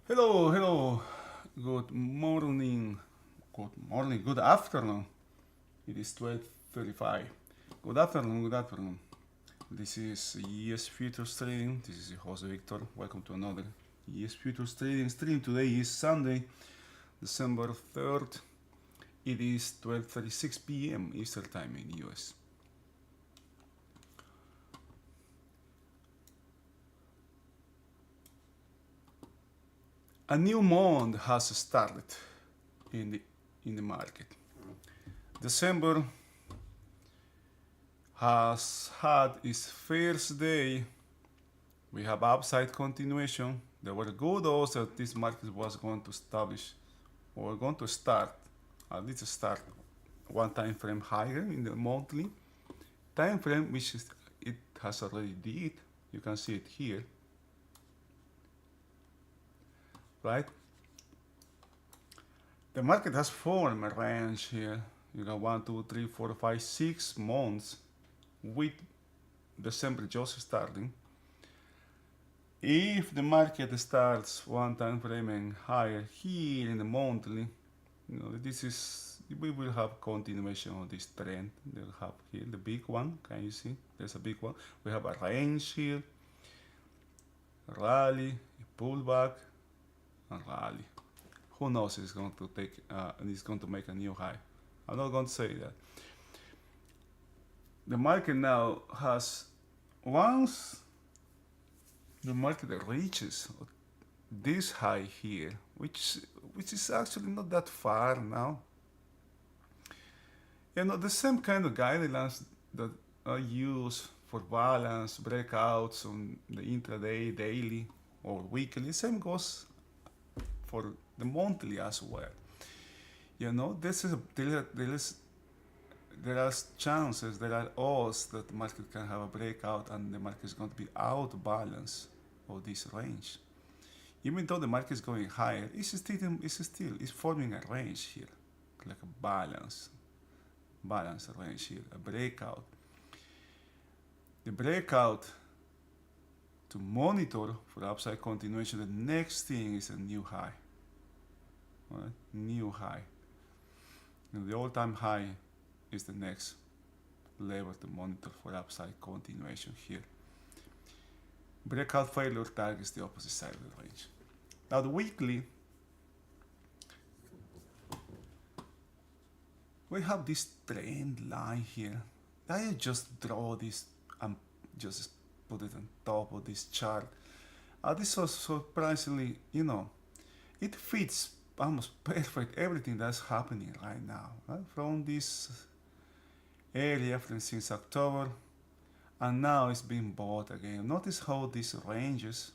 Hello, hello. Good afternoon. It is 12:35. Good afternoon, good afternoon. This is ES Futures Trading. This is your host Victor. Welcome to another ES Futures Trading stream. Today is Sunday, December 3rd. It is 12:36 p.m. Eastern Time in US. A new month has started in the market. December has had its first day. We have upside continuation. There were good odds that this market was going to establish or going to start, at least start one time frame higher in the monthly time frame, which is, it has already did. You can see it here, right? The market has formed a range here. You got 1, 2, 3, 4, 5, 6 months with December just starting. If the market starts one time frame and higher here in the monthly, this is, we will have continuation of this trend. They'll have here the big one. Can you see? There's a big one. We have a range here, rally, pullback, and rally. Who knows? It's going to take. It's going to make a new high. I'm not going to say that. The market now has, once the market reaches this high here, which is actually not that far now. The same kind of guidelines that are used for balance breakouts on the intraday, daily, or weekly. Same goes for the monthly as well. There are chances, there are odds that the market can have a breakout and the market is going to be out of balance of this range. Even though the market is going higher, it's forming a range here, like a balance range here, a breakout. The breakout, to monitor for upside continuation, the next thing is a new high. Right? New high. The all-time high is the next level to monitor for upside continuation here. Breakout failure targets the opposite side of the range. Now the weekly, we have this trend line here. I just draw this and just put it on top of this chart. This was surprisingly, it fits almost perfect everything that's happening right now. Right? From this area since October, and now it's being bought again. Notice how these ranges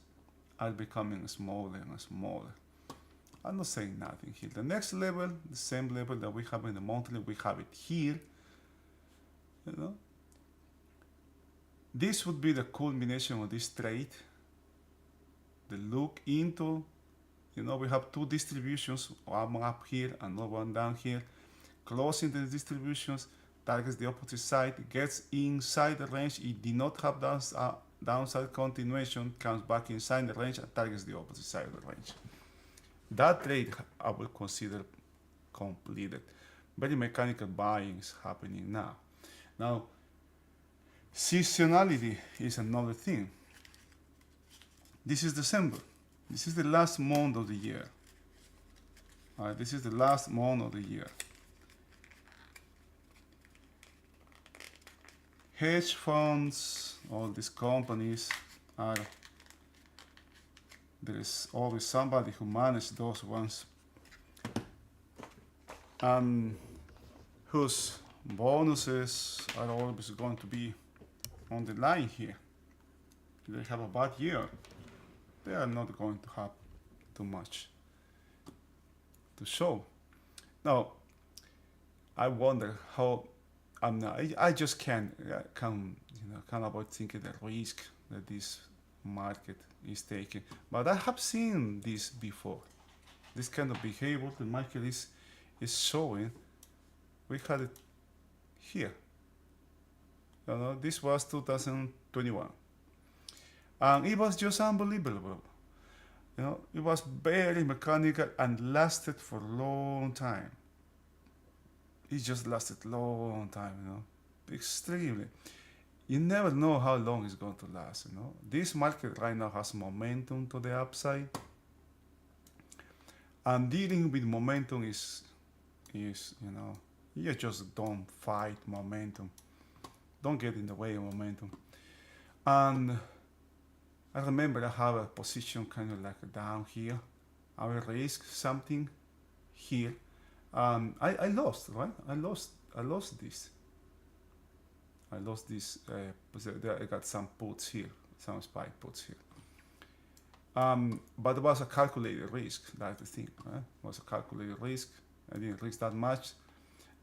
are becoming smaller and smaller. I'm not saying nothing here. The next level, the same level that we have in the monthly, we have it here. This would be the culmination of this trade. The look into, we have two distributions, one up here, another one down here. Closing the distributions targets the opposite side, gets inside the range. It did not have downside continuation, comes back inside the range and targets the opposite side of the range. That trade I will consider completed. Very mechanical buying is happening now. Now, seasonality is another thing. This is December. This is the last month of the year. This is the last month of the year. Hedge funds, all these companies there is always somebody who manages those ones and whose bonuses are always going to be on the line here. If they have a bad year, they are not going to have too much to show. Now, I wonder how. I just can't avoid thinking the risk that this market is taking. But I have seen this before. This kind of behavior the market is showing. We had it here. This was 2021. And it was just unbelievable. You know, it was very mechanical and lasted for a long time. It just lasted long time, you know, extremely. You never know how long it's going to last, you know. This market right now has momentum to the upside, and dealing with momentum is you know, you just don't fight momentum. Don't get in the way of momentum. And I remember I have a position kind of like down here. I will risk something here. I lost, right? I lost this. I lost this. I got some puts here, some spike puts here. But it was a calculated risk. That's the thing. Right? It was a calculated risk. I didn't risk that much.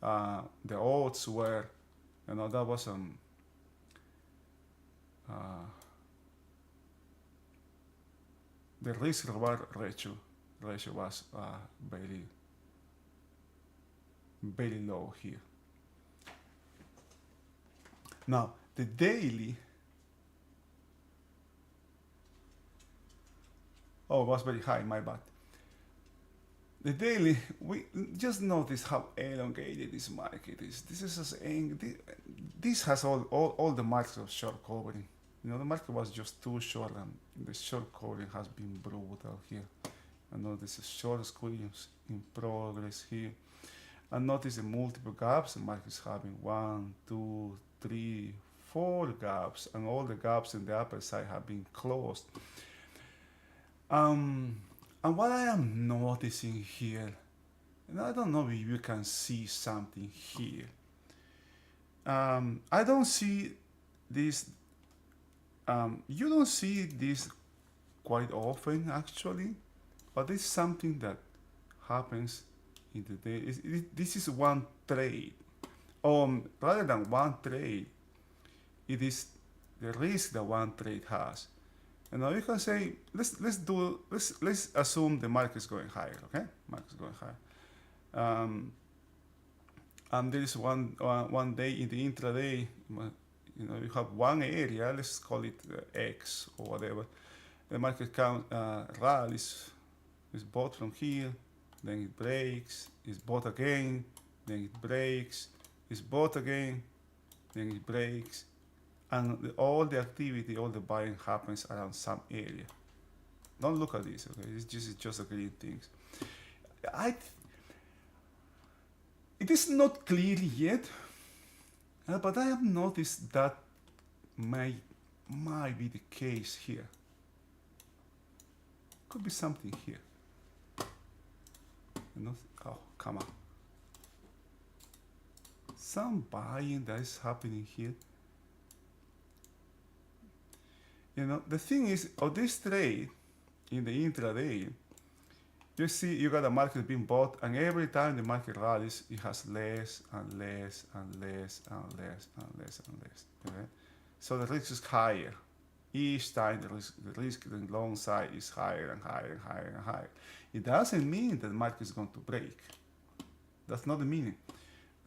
The odds were, you know, that was uh, the risk reward ratio was very very low here. Now the daily, oh, it was very high. My bad. The daily, we just notice how elongated this market is. This is as this has all the markets of short covering. You know, the market was just too short, and the short covering has been brutal here. And notice the short squeeze in progress here. And notice the multiple gaps. The market is having 1, 2, 3, 4 gaps, and all the gaps in the upper side have been closed. And what I am noticing here, and I don't know if you can see something here. I don't see this. You don't see this quite often, actually, but it's something that happens in the day. This is one trade. Rather than one trade, it is the risk that one trade has. And now you can say, let's assume the market is going higher, okay? Market is going higher. And there is one day in the intraday, you know, you have one area, let's call it X or whatever. The market rallies, is bought from here, then it breaks, it's bought again, then it breaks, it's bought again, then it breaks, and all the activity, all the buying happens around some area. Don't look at this, okay? It's just a green things. It is not clear yet, but I have noticed that might be the case here. Could be something here. You know? Oh, come on. Some buying that is happening here. You know, the thing is, of this trade in the intraday, you see you got a market being bought, and every time the market rallies, it has less and less and less and less and less and less. Okay? So the risk is higher. Each time the risk in the long side is higher and higher and higher and higher. It doesn't mean that the market is going to break. That's not the meaning.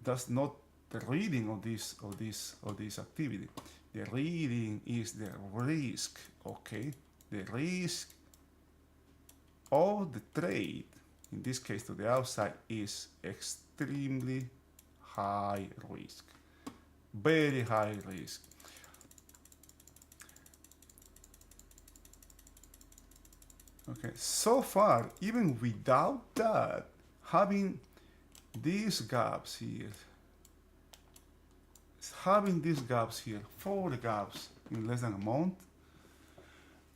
That's not the reading of this activity. The reading is the risk, okay? The risk of the trade, in this case to the outside, is extremely high risk. Very high risk. Okay, so far, even without that, having these gaps here, 4 gaps in less than a month,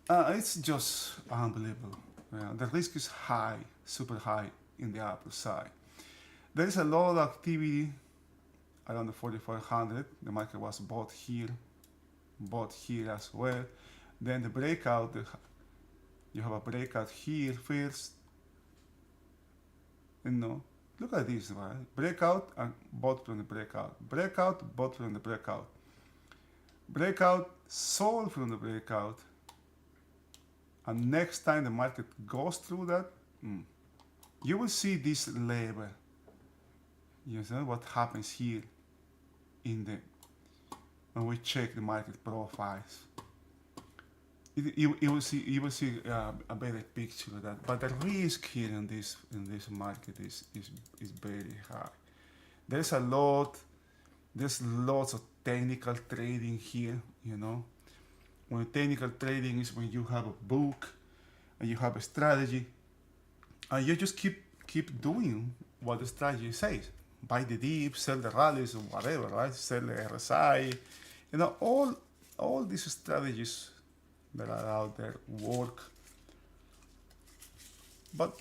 it's just unbelievable. The risk is high, super high in the upper side. There is a lot of activity around the 4,400. The market was bought here as well. Then the breakout, you have a breakout here first. You know, look at this, right? Breakout and bought from the breakout. Breakout, bought from the breakout. Breakout, sold from the breakout. And next time the market goes through that, you will see this level. You know what happens here when we check the market profiles. you will see a better picture of that. But the risk here in this market is very high. There's a lot. There's lots of technical trading here. You know, when technical trading is when you have a book and you have a strategy, and you just keep doing what the strategy says. Buy the dips, sell the rallies, or whatever, right? Sell the RSI. You know, all these strategies that are out there work, but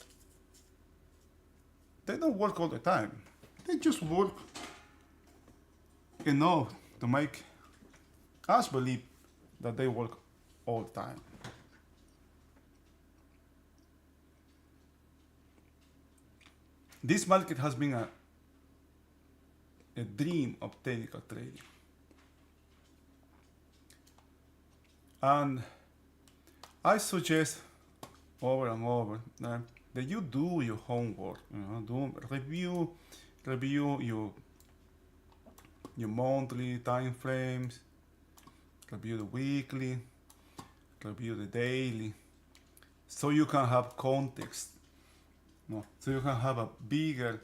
they don't work all the time. They just work enough to make us believe that they work all the time. This market has been a dream of technical trading. And I suggest over and over that you do your homework, review your monthly time frames, review the weekly, review the daily, so you can have context, so you can have a bigger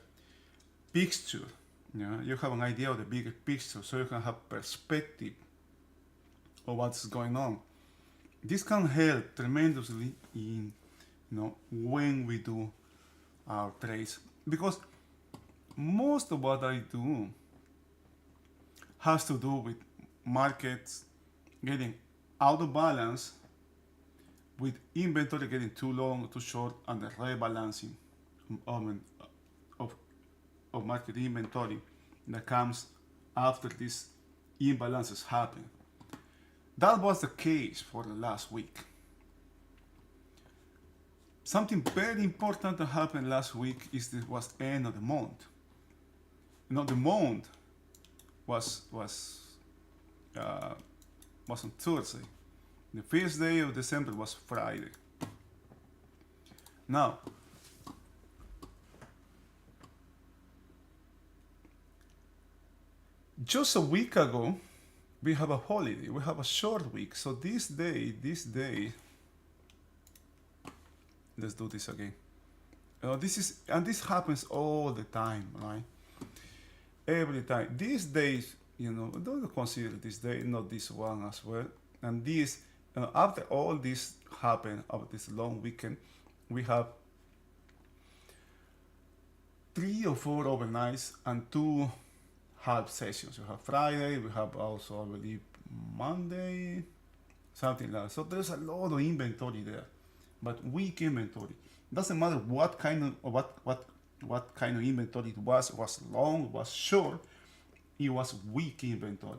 picture. You have an idea of the bigger picture, so you can have perspective of what's going on. This can help tremendously in when we do our trades, because most of what I do has to do with markets getting out of balance, with inventory getting too long or too short, and the rebalancing of market inventory that comes after these imbalances happen. That was the case for the last week. Something very important that happened last week was end of the month. The month was on Thursday. The first day of December was Friday. Now, just a week ago, we have a holiday. We have a short week. So this day, let's do this again. This happens all the time, right? Every time. These days, don't consider this day, not this one as well. And this, after all this happened, of this long weekend, we have 3 or 4 overnights and 2 half sessions. We have Friday, we have also, I believe, Monday, something like that. So there's a lot of inventory there, but weak inventory. Doesn't matter what kind of what kind of inventory it was. It was long, it was short, it was weak inventory.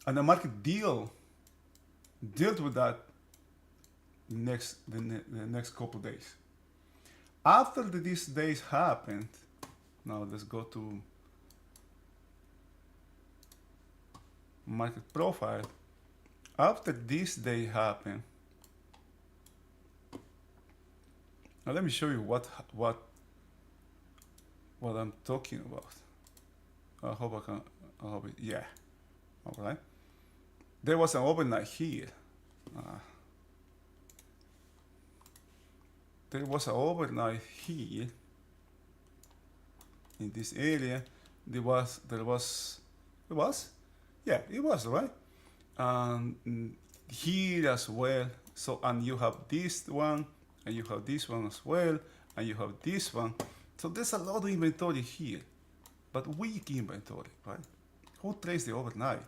And the market dealt with that the next couple days. After these days happened, now let's go to market profile. After this day happened, now let me show you what I'm talking about. I hope yeah. All right. There was an overnight here. There was an overnight here in this area. It was right, and here as well. So, and you have this one, and you have this one as well, and you have this one. So there's a lot of inventory here, but weak inventory, right? Who trades the overnight,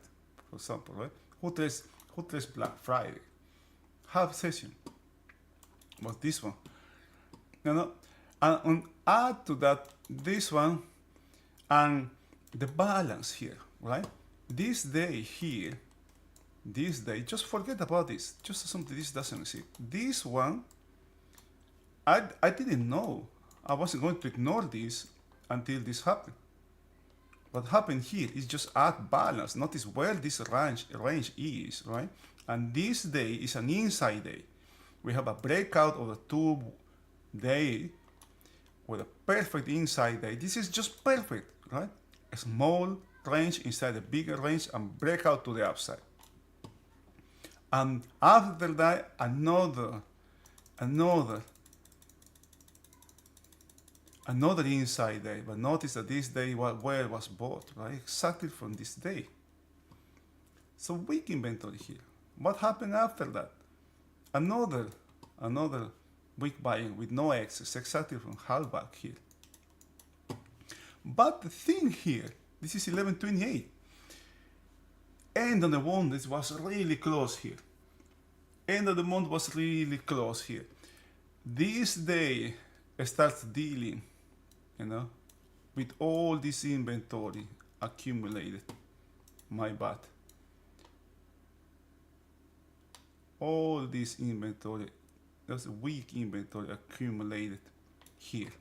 for example, right? Who trades Black Friday? Half session was this one. And add to that this one and the balance here, right? This day here, just forget about this. Just assume that this doesn't exist. This one, I didn't know. I wasn't going to ignore this until this happened. What happened here is just add balance. Notice where this range is, right? And this day is an inside day. We have a breakout of the 2 day with a perfect inside day. This is just perfect, right? A small range inside a bigger range and breakout to the upside. And after that, another, another inside day. But notice that this day where it was bought, right? Exactly from this day. So weak inventory here. What happened after that? Another weak buying with no excess, exactly from halfback here. But the thing here, this is 1128. End of the month, this was really close here. End of the month was really close here. This day starts dealing, with all this inventory accumulated. My bad. All this inventory, there's a weak inventory accumulated here.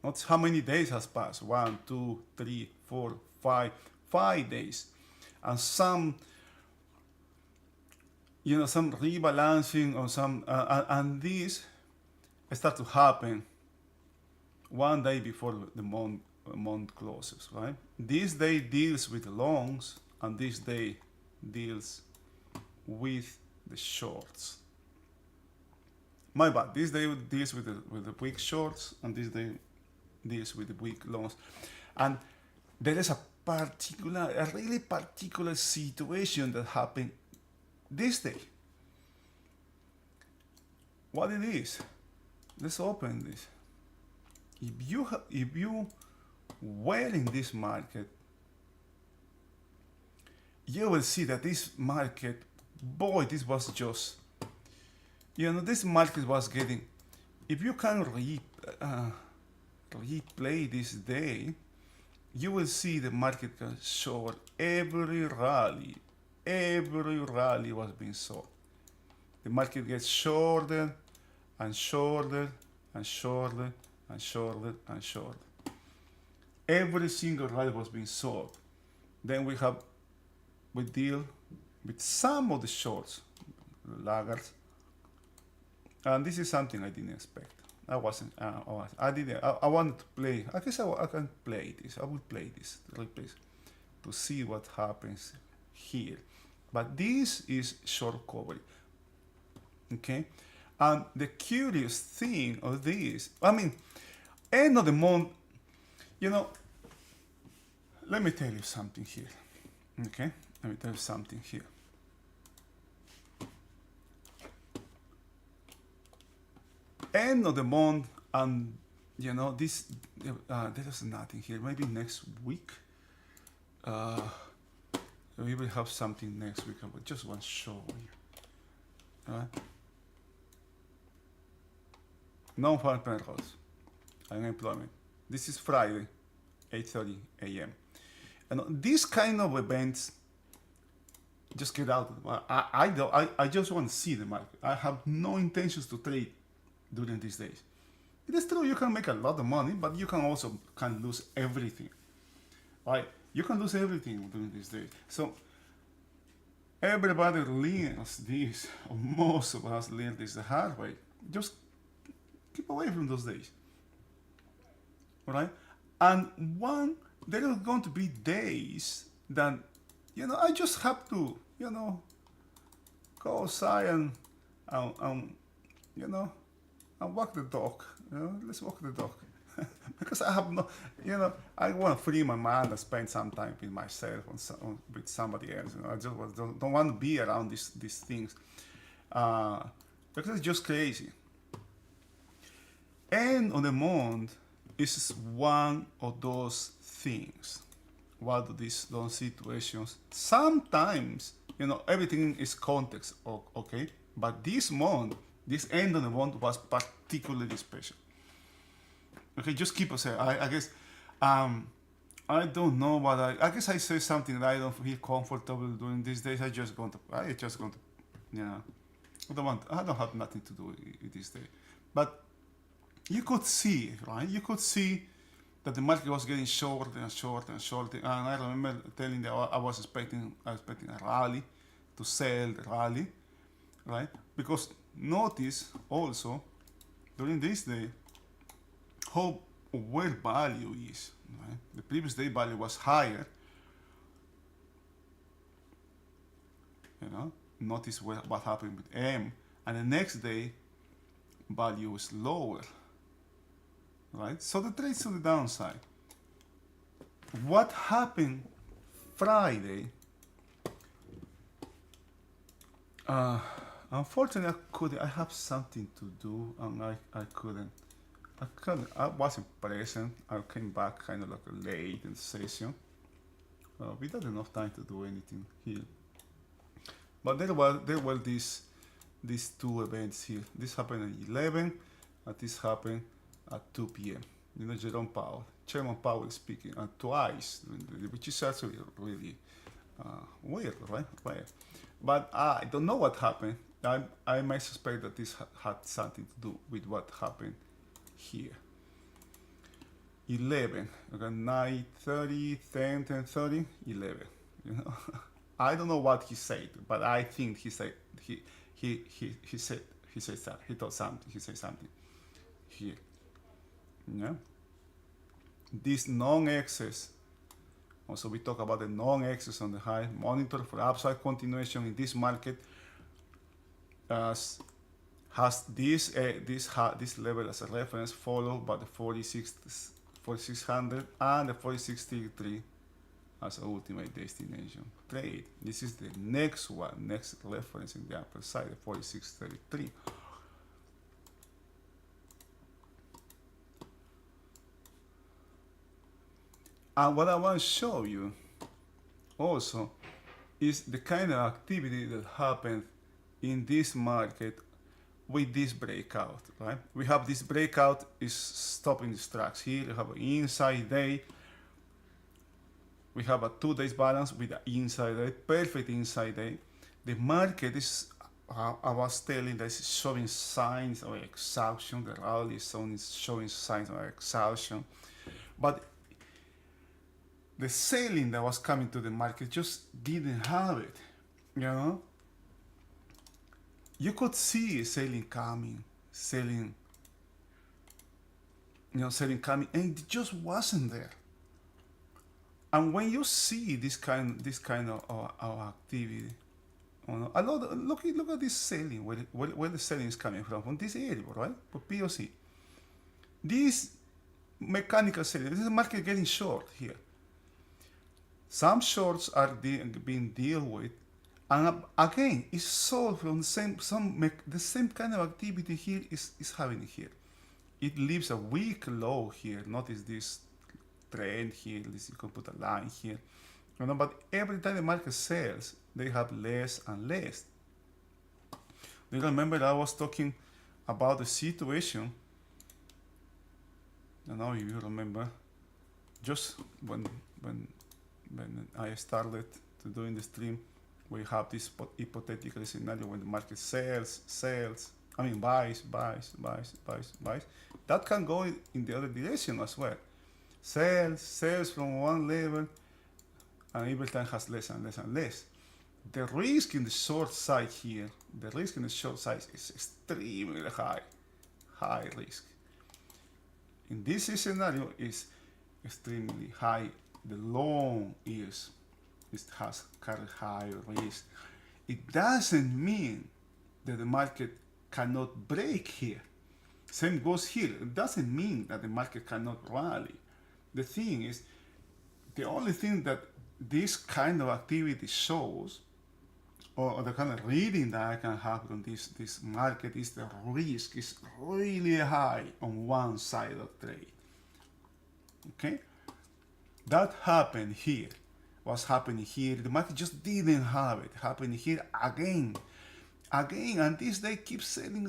Notice how many days has passed. 1, 2, 3, 4, 5, 5 days. And some rebalancing or some, and this start to happen one day before the month closes, right? This day deals with the longs, and this day deals with the shorts. My bad. This day deals with the weak shorts, and this day deals with the weak longs. And there is a really particular situation that happened this day. What it is? Let's open this. If you were in this market, you will see that this market, boy, this was just, this market was getting, if you can replay this day, you will see the market can short every rally. Every rally was being sold. The market gets shorter and shorter and shorter and shorter and shorter. Every single rally was being sold. Then we deal with some of the shorts, laggards, and this is something I didn't expect. I wanted to play. I guess I can play this. I will play this replays to see what happens here. But this is short coverage. Okay? And the curious thing of this, end of the month, let me tell you something here. Okay? Let me tell you something here. End of the month, and this there is nothing here. Maybe next week we will have something next week. I just want to show you. Non-farm payrolls, unemployment. This is Friday, 8:30 a.m. And these kind of events just get out. I just want to see the market. I have no intentions to trade during these days. It is true you can make a lot of money, but you can also lose everything. Right? You can lose everything during these days. So everybody learns this, or most of us learn this the hard way. Just keep away from those days. Right? And there are going to be days that, I just have to, go outside and walk the dog. Let's walk the dog. Because I have no, I want to free my mind and spend some time with myself or with somebody else. I just don't want to be around these things. Because it's just crazy. End of the month is one of those things. One of those situations. Sometimes, everything is context, okay? But this month, this end of the month was particularly special. Okay, just keep us there. I guess, I don't know what I guess I say something that I don't feel comfortable doing these days. I just going to, I don't have nothing to do with this day. But you could see, right? You could see that the market was getting shorter and shorter and shorter. And I remember telling that I was expecting a rally, to sell the rally, right? Because notice also during this day where value is, right? The previous day value was higher, notice what happened with M, and the next day value is lower, right? So the trade's to the downside. What happened Friday? Unfortunately, I have something to do, and I couldn't. I wasn't present. I came back kind of like late in the session. We had enough time to do anything here. But there were these two events here. This happened at 11, and this happened at 2 p.m. You know, Chairman Powell speaking, twice, which is actually really weird, right? But I don't know what happened. I might suspect that this had something to do with what happened here. 11, okay, 9:30, 10, 10:30, 11. You know, I don't know what he said, but I think he said he said that he thought something. He said something here. Yeah. This non-excess. Also, we talk about the non-excess on the high. Monitor for upside continuation in this market. Has this level as a reference, followed by the 4600 and the 4633 as an ultimate destination trade. This is the next reference in the upper side, the 4633. And what I want to show you also is the kind of activity that happened in this market with this breakout, right? We have this breakout is stopping the tracks here. We have an inside day. We have a 2 days balance with an inside day, perfect inside day. The market is, I was telling that it's showing signs of exhaustion. The rally is showing signs of exhaustion. But the selling that was coming to the market just didn't have it, you know? You could see selling coming, selling coming, and it just wasn't there. And when you see this kind of activity, look at this selling, where the selling is coming from this area, right? For POC. This mechanical selling, this is the market getting short here. Some shorts are being dealt with, and again, it's sold from the same kind of activity here is happening here. It leaves a weak low here. Notice this trend here. You can put a line here. You know, but every time the market sells, they have less and less. Do you remember I was talking about the situation? I don't know if you remember. Just when I started to doing the stream, we have this hypothetical scenario when the market buys. That can go in the other direction as well. Sells from one level, and every time has less and less and less. The risk in the short side here, is extremely high risk. In this scenario, is extremely high. The long is has carry high risk. It doesn't mean that the market cannot break here. Same goes here. It doesn't mean that the market cannot rally. The thing is, the only thing that this kind of activity shows, or the kind of reading that I can have from this market, is the risk is really high on one side of trade. Okay? That happened here. What's happening here? The market just didn't have it. Happening here again, and this day keeps selling.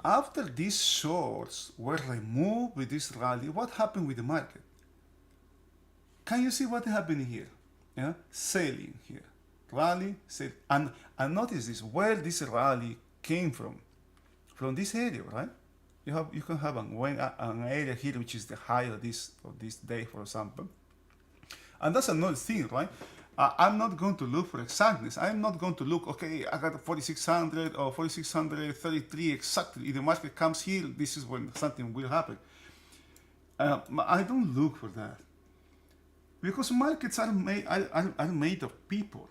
After these shorts were removed with this rally, what happened with the market? Can you see what happened here? Yeah, selling here, rally, sell, and notice this where this rally came from this area, right? You can have an area here which is the high of this day, for example, and that's another thing, right? I'm not going to look for exactness. I'm not going to look, okay, I got 4600 or 4633 exactly. If the market comes here, this is when something will happen. I don't look for that. Because markets are made of people.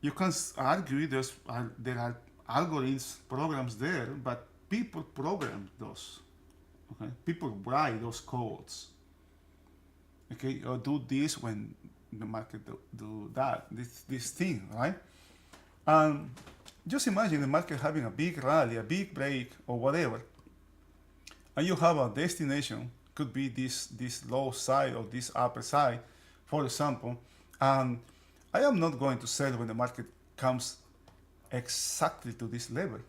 You can argue there are algorithms, programs there, but people program those. Okay, people write those codes. Okay, or do this when the market do that, this thing, right? And just imagine the market having a big rally, a big break, or whatever, and you have a destination, could be this low side or this upper side, for example, and I am not going to sell when the market comes exactly to this level.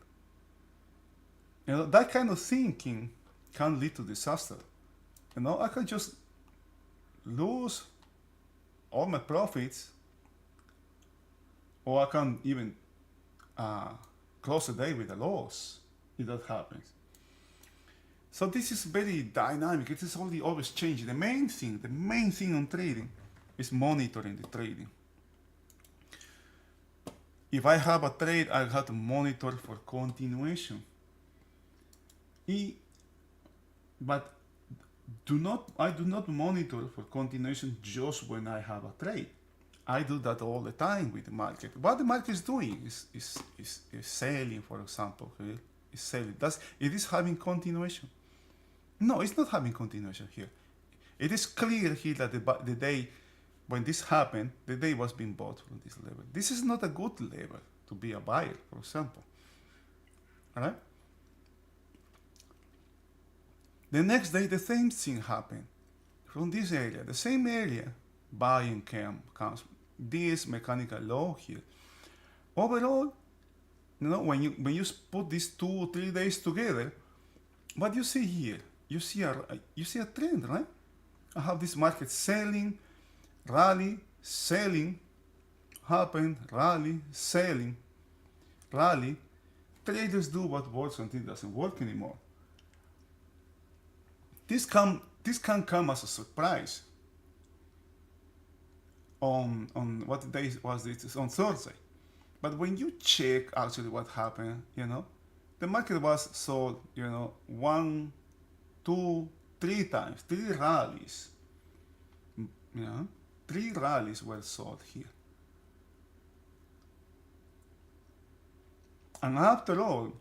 You know, that kind of thinking can lead to disaster. You know, I can just lose all my profits, or I can even close the day with a loss if that happens. So this is very dynamic. It is always changing. The main thing on trading is monitoring the trading. If I have a trade, I have to monitor for continuation. But I do not monitor for continuation just when I have a trade. I do that all the time with the market. What the market is doing is selling, for example. Okay? Is selling. It is having continuation. No, it's not having continuation here. It is clear here that the day when this happened, the day was being bought from this level. This is not a good level to be a buyer, for example. All right? The next day, the same thing happened. From this area, the same area, buying comes. This mechanical low here. Overall, you know, when you put these 2 or 3 days together, what you see here, you see a trend, right? I have this market selling, rally, selling, happen, rally, selling, rally. Traders do what works until it doesn't work anymore. This can come as a surprise. On what day was this? On Thursday. But when you check actually what happened, you know, the market was sold, you know, 1, 2, 3 times, 3 rallies. You know, 3 rallies were sold here. And after all,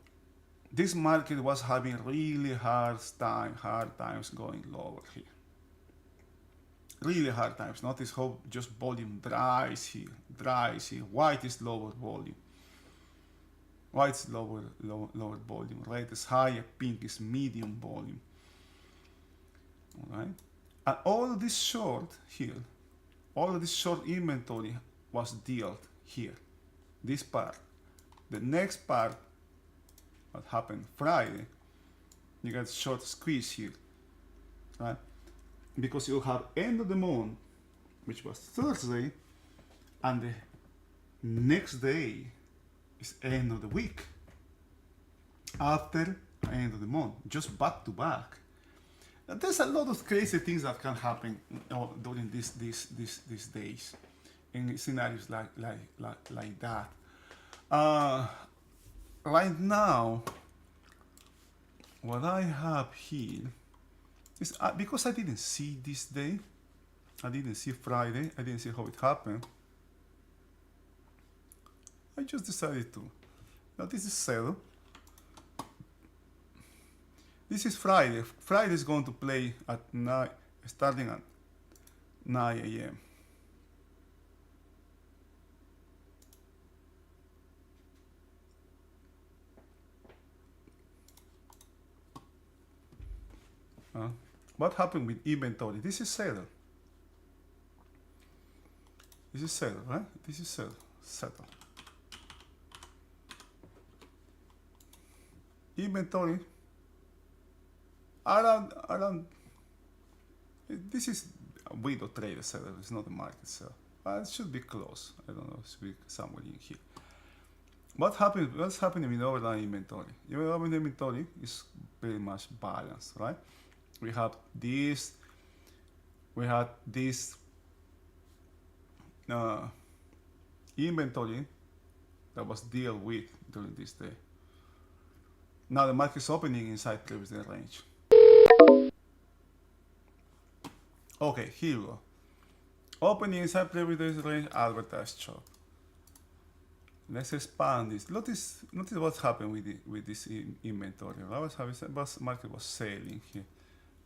this market was having really hard times going lower here. Really hard times. Notice how just volume dries here. White is lower volume. White is lower volume. Red is higher. Pink is medium volume. All right. And all of this short here, all of this short inventory was dealt here. This part. The next part, what happened Friday, you got short squeeze here, right? Because you have end of the month, which was Thursday, and the next day is end of the week. After end of the month, just back to back. Now, there's a lot of crazy things that can happen during these days, in scenarios like that. Right now, what I have here is because I didn't see this day, I didn't see Friday, I didn't see how it happened. I just decided to. Now this is sell. This is Friday. Friday is going to play at 9, starting at 9 a.m. What happened with inventory? This is sell. This is sell, right? This is sell. Settle. Inventory. Around. This is a window trader seller. It's not a market seller. It should be close. I don't know. It should be somewhere in here. What's happening with overall inventory? Overall inventory is pretty much balanced, right? We have this. We had this inventory that was dealt with during this day. Now the market is opening inside previous range. Okay, here we go. Open inside previous range advertised shop. Let's expand this. Notice what's happened with this inventory. Market was selling here.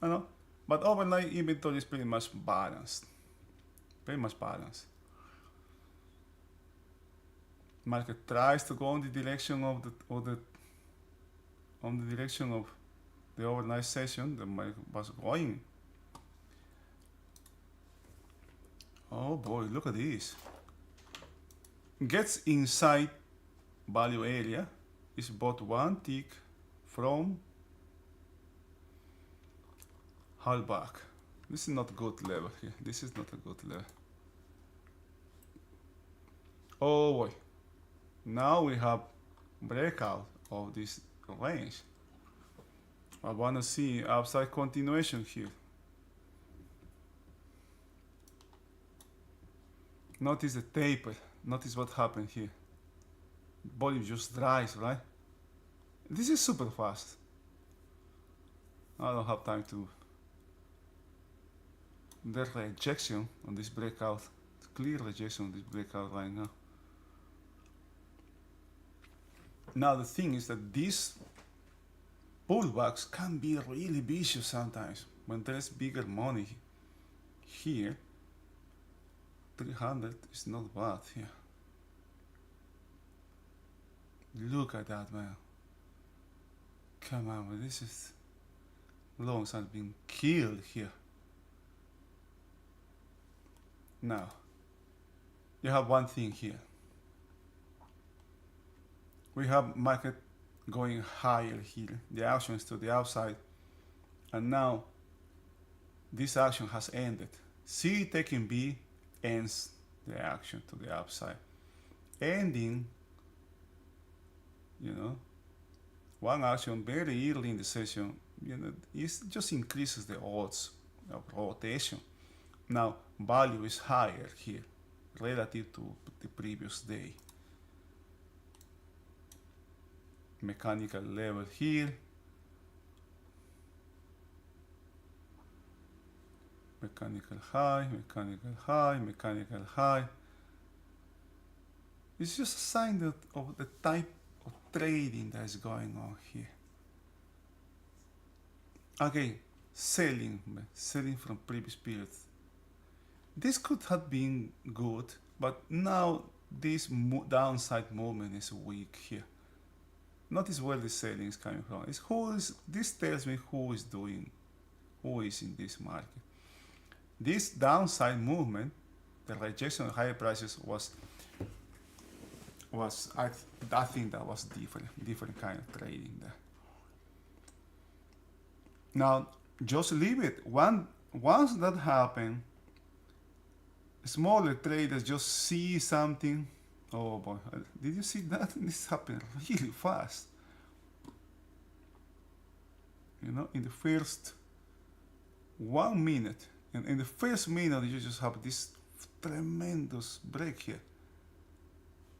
I know, but overnight inventory is pretty much balanced. Pretty much balanced. Market tries to go in the direction of the direction of the overnight session. The market was going. Oh boy, look at this. Gets inside value area, is bought one tick from half back. This is not a good level here. This is not a good level. Oh boy. Now we have breakout of this range. I want to see upside continuation here. Notice the taper. Notice what happened here. Volume just rise, right? This is super fast. I don't have time to. There's rejection on this breakout. Clear rejection on this breakout right now. Now the thing is that these pullbacks can be really vicious sometimes when there's bigger money here. 300 is not bad here. Look at that, man. Come on, man. This is longs are being killed here. Now, you have one thing here. We have market going higher here. The action is to the upside. And now, this action has ended. C taking B ends the action to the upside. Ending, one action very early in the session, it just increases the odds of rotation. Now, value is higher here relative to the previous day. Mechanical level here. Mechanical high, mechanical high, mechanical high. It's just a sign of the type of trading that is going on here. Again, selling from previous periods. This could have been good, but now this downside movement is weak here. Notice where the selling is coming from. This tells me who is in this market. This downside movement, the rejection of higher prices was I think that was different kind of trading there. Now just leave it. Once that happens, smaller traders just see something. Oh boy, did you see that? This happened really fast. In the first 1 minute. And in the first minute, you just have this tremendous break here.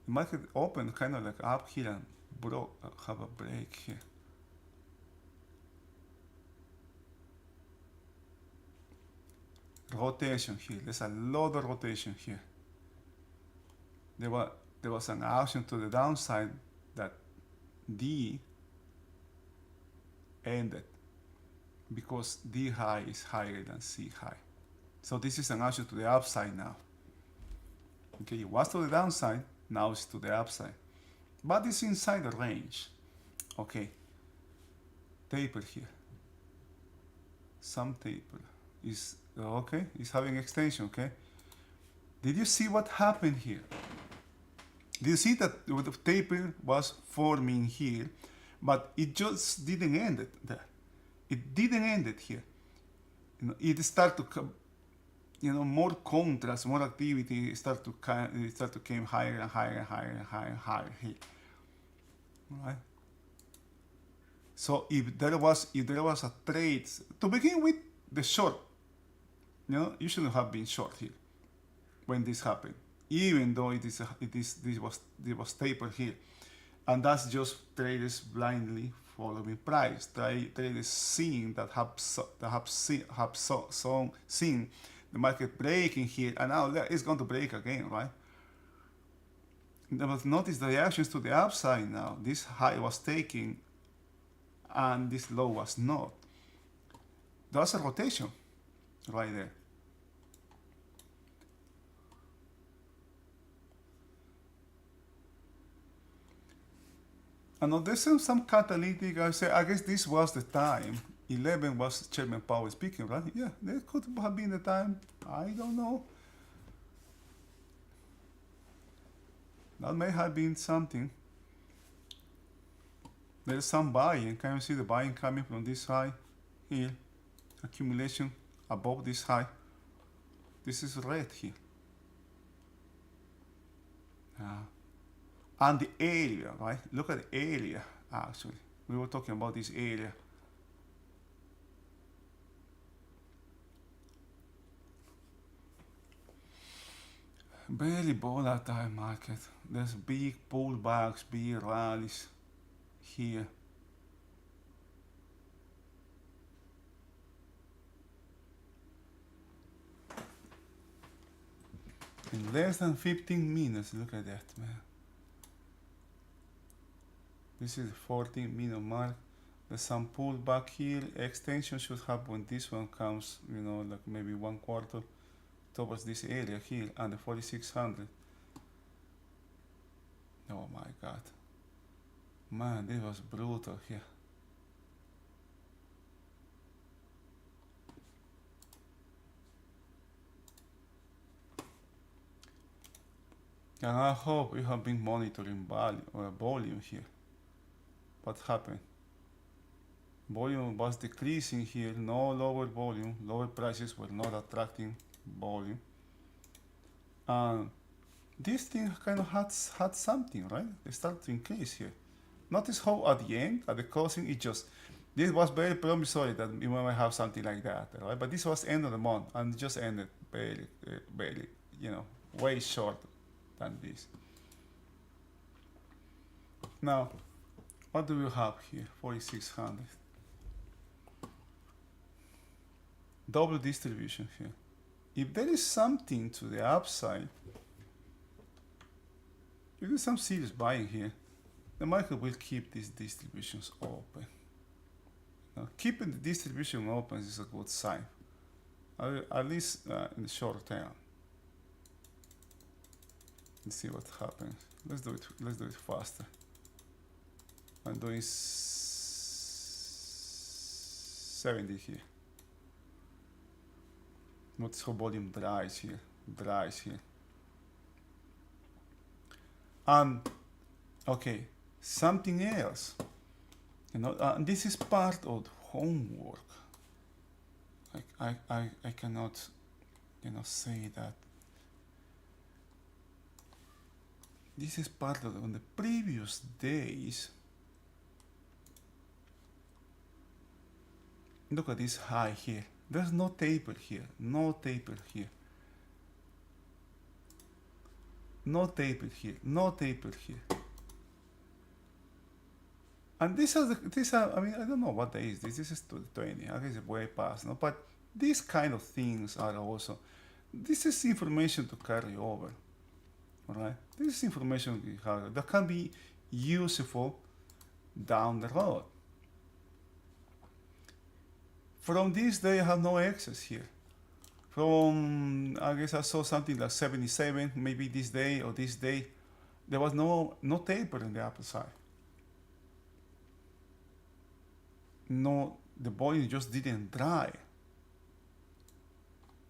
The market opened kind of like up here and have a break here. Rotation here. There's a lot of rotation here. There was an action to the downside that D ended because D high is higher than C high. So this is an action to the upside now. Okay, it was to the downside, now it's to the upside. But it's inside the range. Okay, taper here. Some taper is okay, it's having extension, okay? Did you see what happened here? Did you see that the taper was forming here, but it just didn't end it there. It didn't end it here. It started to come, more contrast, more activity start to come higher and higher and higher and higher and higher here. All right. So if there was a trade to begin with, the short, you shouldn't have been short here when this happened, even though this was taper here, and that's just traders blindly following price. Trade is seeing that seen the market breaking here, and now it's going to break again, right? But notice the reactions to the upside now. This high was taking, and this low was not. That's a rotation right there. And now there's some catalytic. I guess this was the time. 11 was Chairman Powell speaking, right? Yeah, there could have been the time. I don't know. That may have been something. There's some buying. Can you see the buying coming from this high here? Accumulation above this high. This is red here. And the area, right? Look at the area, actually. We were talking about this area. Very volatile market. There's big pullbacks, big rallies here. In less than 15 minutes, look at that, man. This is 14-minute mark. There's some pullback here. Extension should happen when this one comes, you know, like maybe 1/4 towards this area here and the 4600. Oh my God. Man, this was brutal here. And I hope you have been monitoring volume here. What happened? Volume was decreasing here, no lower volume, lower prices were not attracting volume. And this thing kind of had something, right? It started to increase here. Notice how at the end, at the closing, this was very promissory that you might have something like that, right? But this was end of the month and it just ended very, you know, way short than this. Now, what do we have here? 4600. Double distribution here. If there is something to the upside, you do some serious buying here, the market will keep these distributions open. Now, keeping the distribution open is a good sign, at least in the short term. Let's see what happens. Let's do it faster. I'm doing 70 here. Notice how volume dries here. And okay, something else. You know, this is part of the homework. I cannot, you know, say that. This is part of on the previous days. Look at this high here. There's no taper here. No taper here. No taper here. No taper here. And these are I mean, I don't know what day is this. This is 20. I guess it's way past. No? But these kind of things are also, this is information to carry over. Alright? This is information that can be useful down the road. From this day, I have no excess here. From, I guess I saw something like 77, maybe this day or this day, there was no taper in the upper side. No, the volume just didn't dry.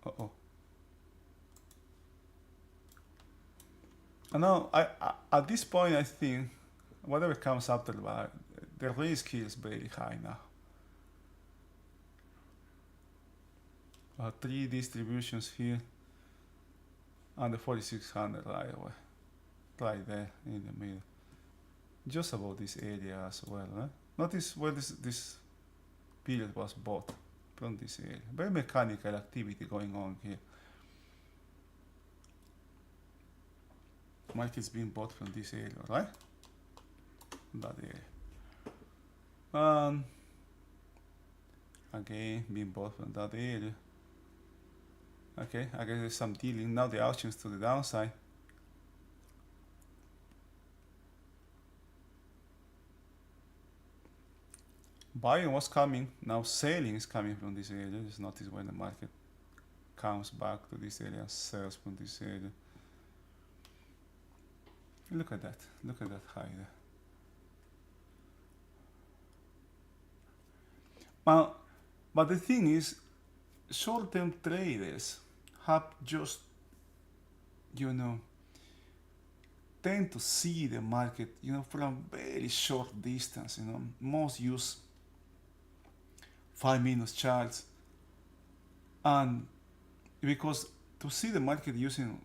Uh-oh. And now, at this point, I think, whatever comes after that, the risk here is very high now. 3 distributions here, and the 4600 right away, right there in the middle, just about this area as well. Right? Notice where this period was bought from this area. Very mechanical activity going on here. Market's being bought from this area, right? That area. And again, being bought from that area. Okay, I guess there's some dealing. Now the auctions to the downside. Buying was coming, now selling is coming from this area. Just notice when the market comes back to this area and sells from this area. Look at that high there. But the thing is, short-term traders have just, tend to see the market, from very short distance. Most use 5 minute charts, and because to see the market using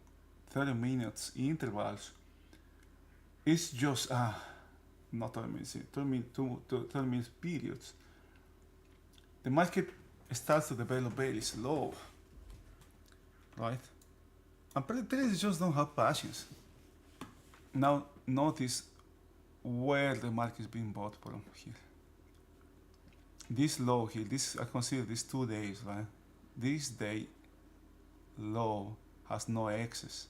30 minutes intervals, it's just not 30 minutes, 30 minutes periods. The market starts to develop very slow, right? And traders just don't have patience. Now notice where the market is being bought from here. This low here, I consider this 2 days, right? This day low has no excess.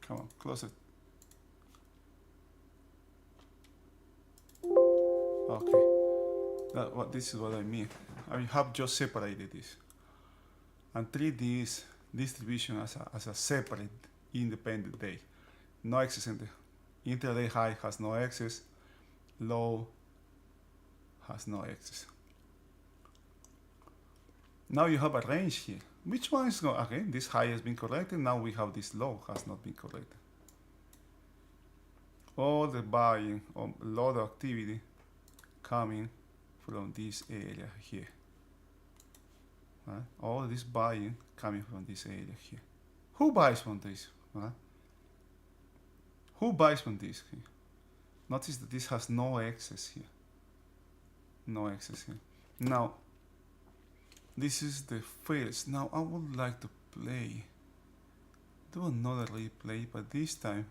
Come on, close it. Okay, this is what I mean. I have just separated this and treat this distribution as a separate independent day. No excess in the intraday high has no excess, low has no excess. Now you have a range here. Which one is going? Again, this high has been corrected. Now we have this low has not been corrected. All the buying, a lot of activity coming from this area here. Right? All this buying coming from this area here. Who buys from this? Right? Who buys from this here? Notice that this has no excess here. No excess here. Now, this is the first. Now I would like to do another replay, but this time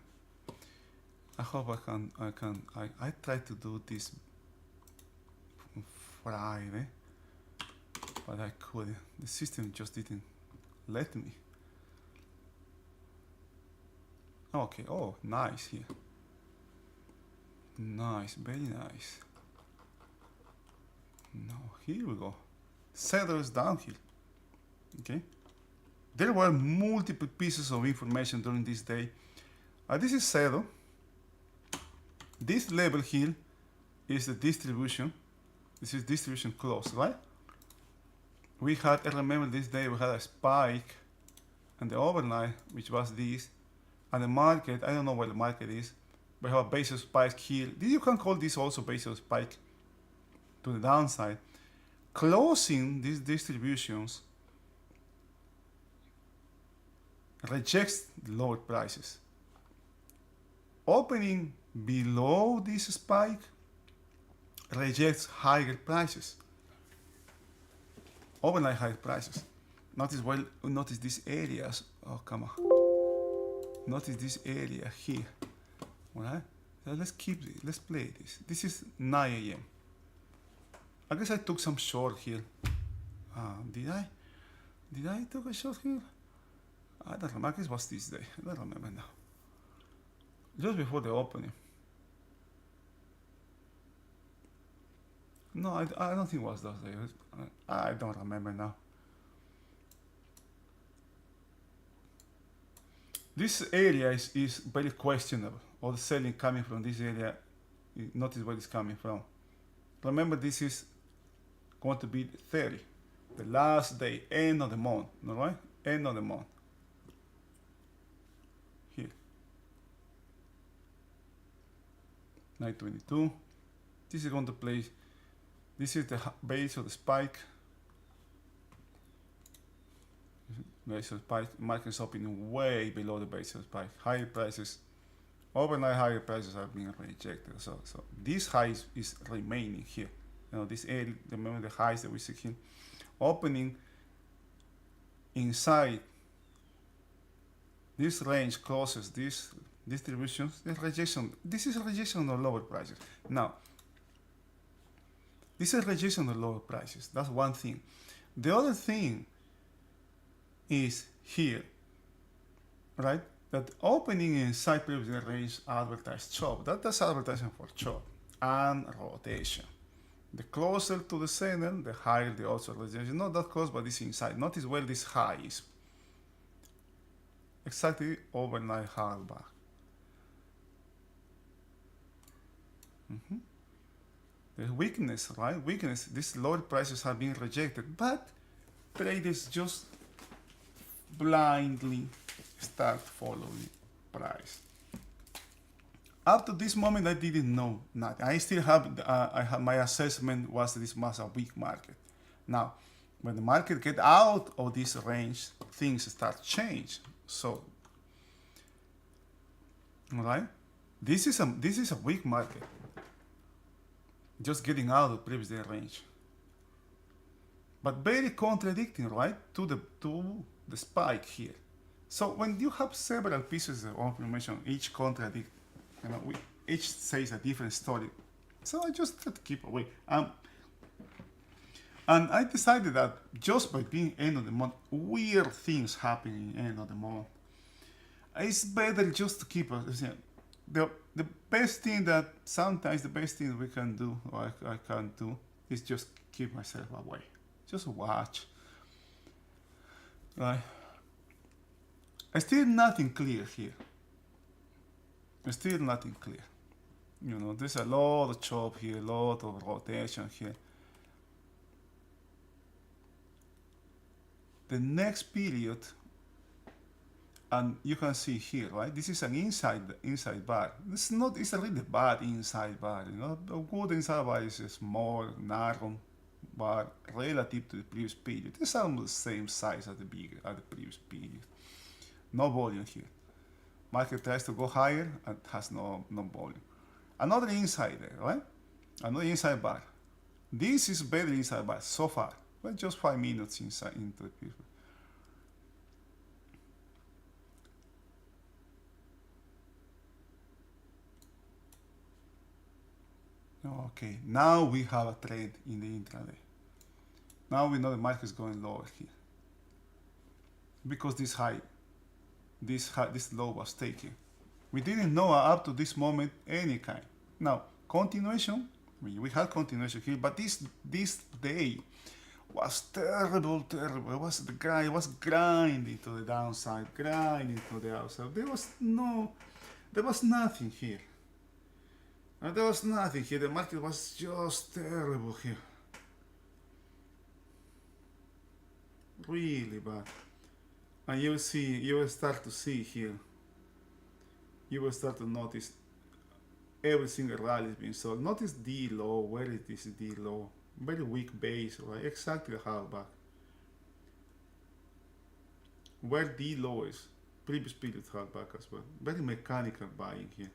I hope I try to do this on Friday, but I couldn't. The system just didn't let me. Okay, oh, nice here. Nice, very nice. Now, here we go. Sellers downhill. Okay. There were multiple pieces of information during this day. This is Cedo. This level here is the distribution. This is distribution close, right? We had, I remember this day we had a spike and the overnight, which was this, and the market, I don't know where the market is, we have a basic spike here. You can call this also basic spike to the downside. Closing these distributions rejects lower prices. Opening below this spike rejects higher prices. Overnight higher prices. Notice these areas. Oh, come on. Notice this area here. Alright? So let's play this. This is 9 a.m. I guess I took some short here. Did I? Did I take a short here? I don't remember. I guess it was this day. I don't remember now. Just before the opening. No, I don't think it was those days. I don't remember now. This area is very questionable. All the selling coming from this area, notice where it's coming from. Remember, this is going to be 30, the last day, end of the month, all right? End of the month. Here. 922. This is going to play, this is the base of the spike. Base of spike, market is opening way below the base of spike. Higher prices, overnight higher prices are being rejected. So this high is remaining here. This area, remember the highs that we see here, opening inside this range closes this distribution, this rejection. This is a rejection of lower prices. Now, this is a rejection of lower prices. That's one thing. The other thing is here, right? That opening inside previous range advertised chop. That's advertising for chop and rotation. The closer to the center, the higher the also rejection. Not that close, but it's inside. Notice where this high is. Exactly overnight hardback. The weakness, right? Weakness. These lower prices have been rejected, but traders just blindly start following price. Up to this moment, I didn't know nothing. I still have, my assessment was that this was a weak market. Now, when the market get out of this range, things start change. So, all right, this is a weak market. Just getting out of previous day range, but very contradicting, right, to the spike here. So when you have several pieces of information, each contradict, each says a different story. So I just had to keep away. And I decided that just by being end of the month, weird things happening end of the month, it's better just to keep the best thing that sometimes the best thing we can do, or I can do, is just keep myself away. Just watch. Right? Still nothing clear here. Still nothing clear. There's a lot of chop here, a lot of rotation here. The next period, and you can see here, right? This is an inside bar. It's a really bad inside bar. A good inside bar is a small, narrow bar relative to the previous period. It's almost the same size as the previous period. No volume here. Market tries to go higher and has no volume. Another inside there, right? Another inside bar. This is better inside bar so far. But just 5 minutes inside into the period. Okay, now we have a trend in the intraday. Now we know the market is going lower here because this low was taken. We didn't know up to this moment any kind. Now continuation, we had continuation here, but this day was terrible. It was the guy was grinding to the downside, grinding to the outside. There was nothing here. And there was nothing here. The market was just terrible here. Really bad. And you will start to see here. You will start to notice every single rally is being sold. Notice D low. Where is this D low? Very weak base, right? Exactly half back. Where D low is. Previous period half back as well. Very mechanical buying here.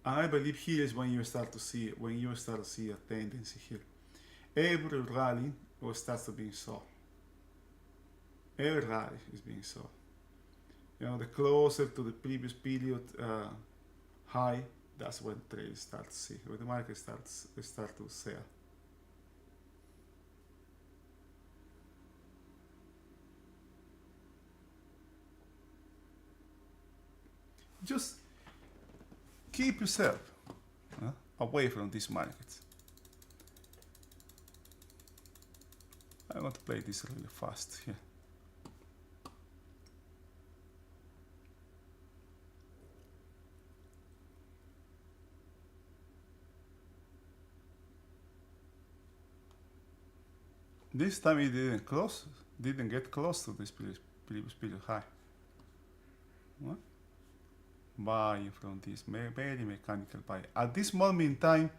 And I believe here is when you start to see a tendency here. Every rally will start to be sold. Every rally is being sold. The closer to the previous period high, that's when trade starts to see, when the market starts to sell. Just keep yourself away from these markets. I want to play this really fast here. This time it didn't get close to this previous period high. What? Buying from this very mechanical buy. At this moment in time,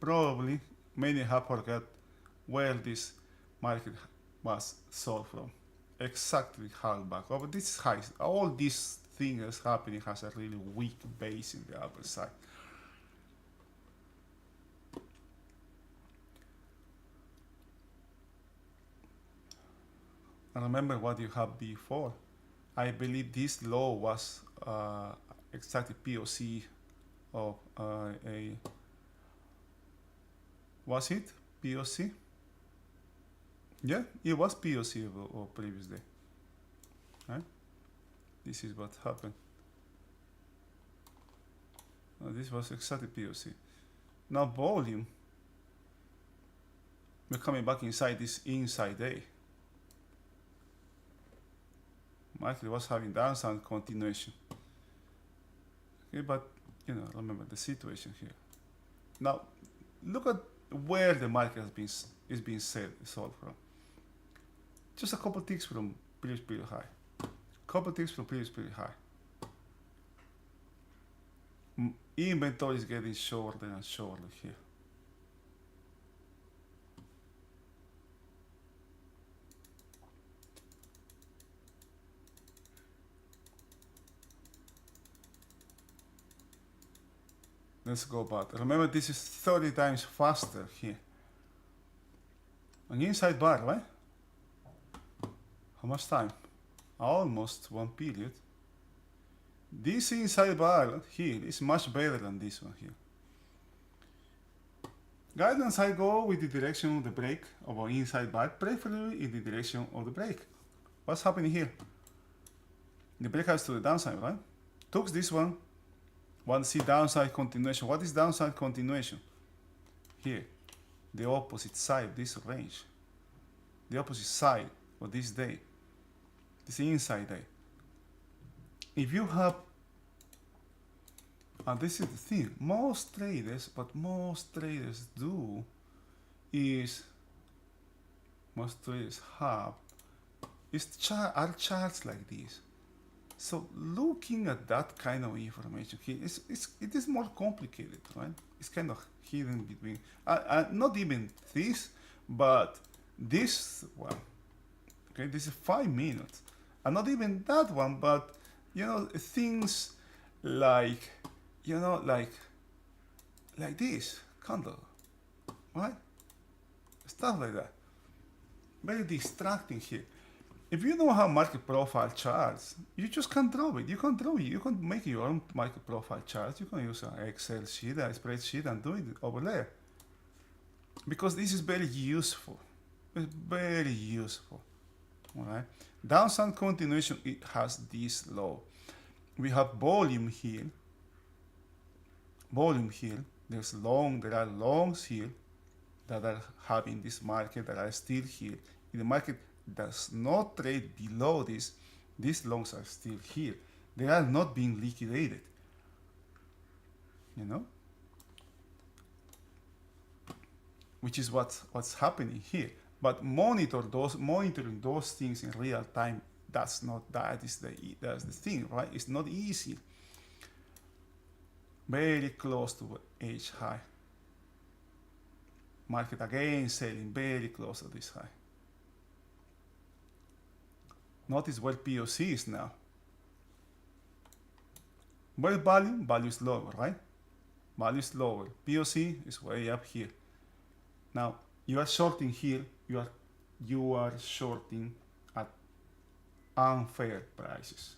probably many have forgot where this market was sold from. Exactly half back. Over this high, all these things happening has a really weak base in the upper side. And remember what you have before. I believe this low was exactly POC of a, was it POC? Yeah, it was POC of previous day. Right? This is what happened. This was exactly POC. Now volume, we're coming back inside this inside A. Market was having downside continuation. Okay, but you know, remember the situation here. Now, look at where the market has been is being sold from. Just a couple ticks from previous period high. Couple ticks from previous period high. Inventory is getting shorter and shorter here. Let's go back. Remember, this is 30 times faster here. An inside bar, right? How much time? Almost one period. This inside bar here is much better than this one here. Guidance, I go with the direction of the break of our inside bar, preferably in the direction of the break. What's happening here? The break has to the downside, right? Took this one. Want to see downside continuation. What is downside continuation? Here, the opposite side of this range. The opposite side of this day. This inside day. If you have, and this is the thing, most traders do is, most traders have, are charts like this. So looking at that kind of information here, it is more complicated, right? It's kind of hidden between, not even this, but this one. Okay, this is 5 minutes, and not even that one, but you know, things like, you know, like this candle, right? Stuff like that. Very distracting here. If you know how market profile charts, you just can draw it. You can draw it. You can make your own market profile charts. You can use an Excel sheet, a spreadsheet, and do it over there. Because this is very useful. It's very useful. All right. Downside continuation, it has this low. We have volume here. Volume here. There are longs here that are having this market that are still here. In the market does not trade below this, these longs are still here. They are not being liquidated. You know? Which is what's happening here. But monitoring those things in real time, that's the thing, right? It's not easy. Very close to H high. Market again selling very close to this high. Notice where POC is now. Where value? Value is lower, right? Value is lower. POC is way up here. Now you are shorting here. You are shorting at unfair prices.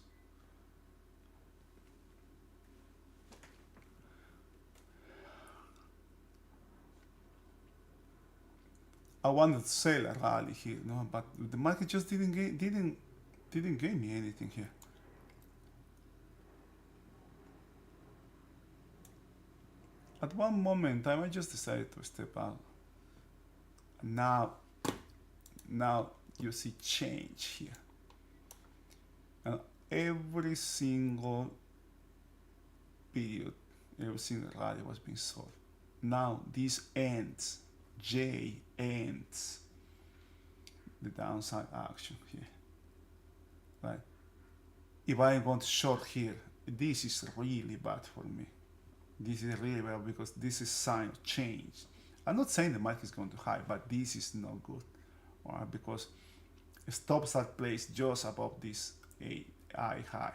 I wanted to sell a rally here, no, but the market just didn't give me anything here. At one moment, I just decided to step out. Now you see change here. And every single period, every single rally was being sold. Now this ends. J ends the downside action here. Right? If I want to short here, this is really bad for me. This is really bad because this is sign of change. I'm not saying the market is going to high, but this is not good. All right? Because stops are placed just above this I high.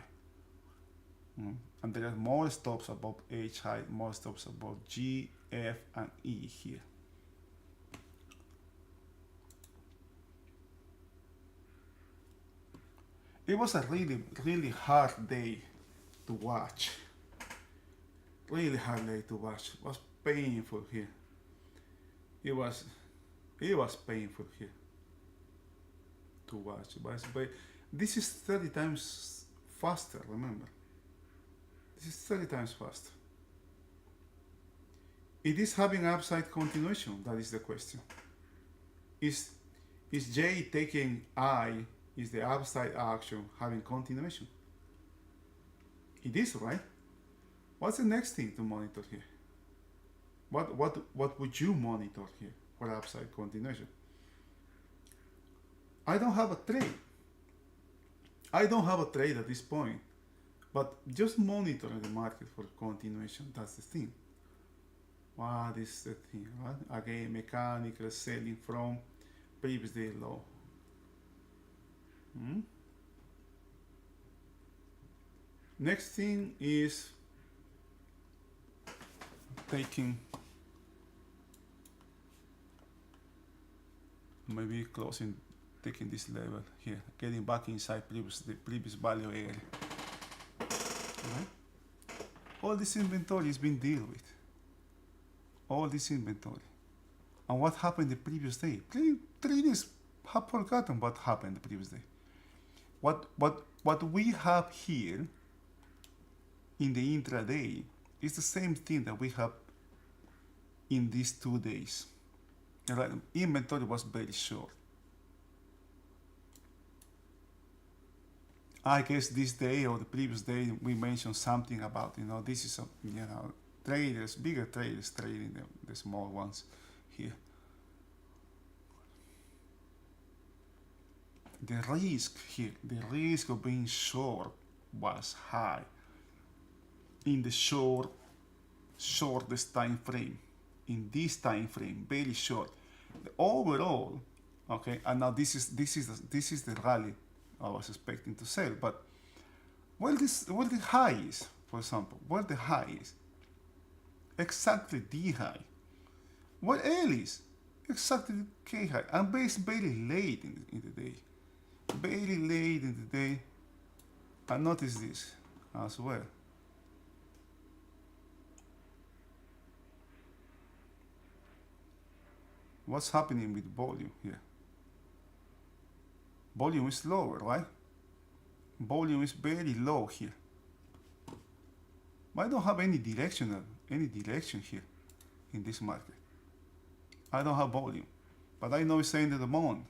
And there are more stops above H high, more stops above G, F, and E here. it was a really hard day to watch. Really hard day to watch. It was painful here. It was painful here to watch. But this is 30 times faster, remember. This is 30 times faster. It is having upside continuation, that is the question. Is J taking I, is the upside action having continuation? It is, right? What's the next thing to monitor here? What would you monitor here for upside continuation? I don't have a trade. I don't have a trade at this point, but just monitor the market for continuation. That's the thing. What is the thing? Right? Again, mechanical selling from previous day low. Next thing is taking, maybe closing, taking this level here, getting back inside the previous value area. Right? All this inventory is being dealt with. All this inventory. And what happened the previous day? Traders have forgotten what happened the previous day. What we have here in the intraday is the same thing that we have in these 2 days. Right? Inventory was very short. I guess this day or the previous day we mentioned something about, this is traders, bigger traders trading the small ones here. The risk here, the risk of being short was high in the shortest time frame. In this time frame, very short. The overall, okay, and now this is the rally I was expecting to sell, but where the high is, for example, where the high is, exactly the high. Where L is, exactly the K high, and very late in the day. Very late in the day. And notice this as well. What's happening with volume here? Volume is lower, right? Volume is very low here. I don't have any direction here in this market. I don't have volume, but I know it's end of the month.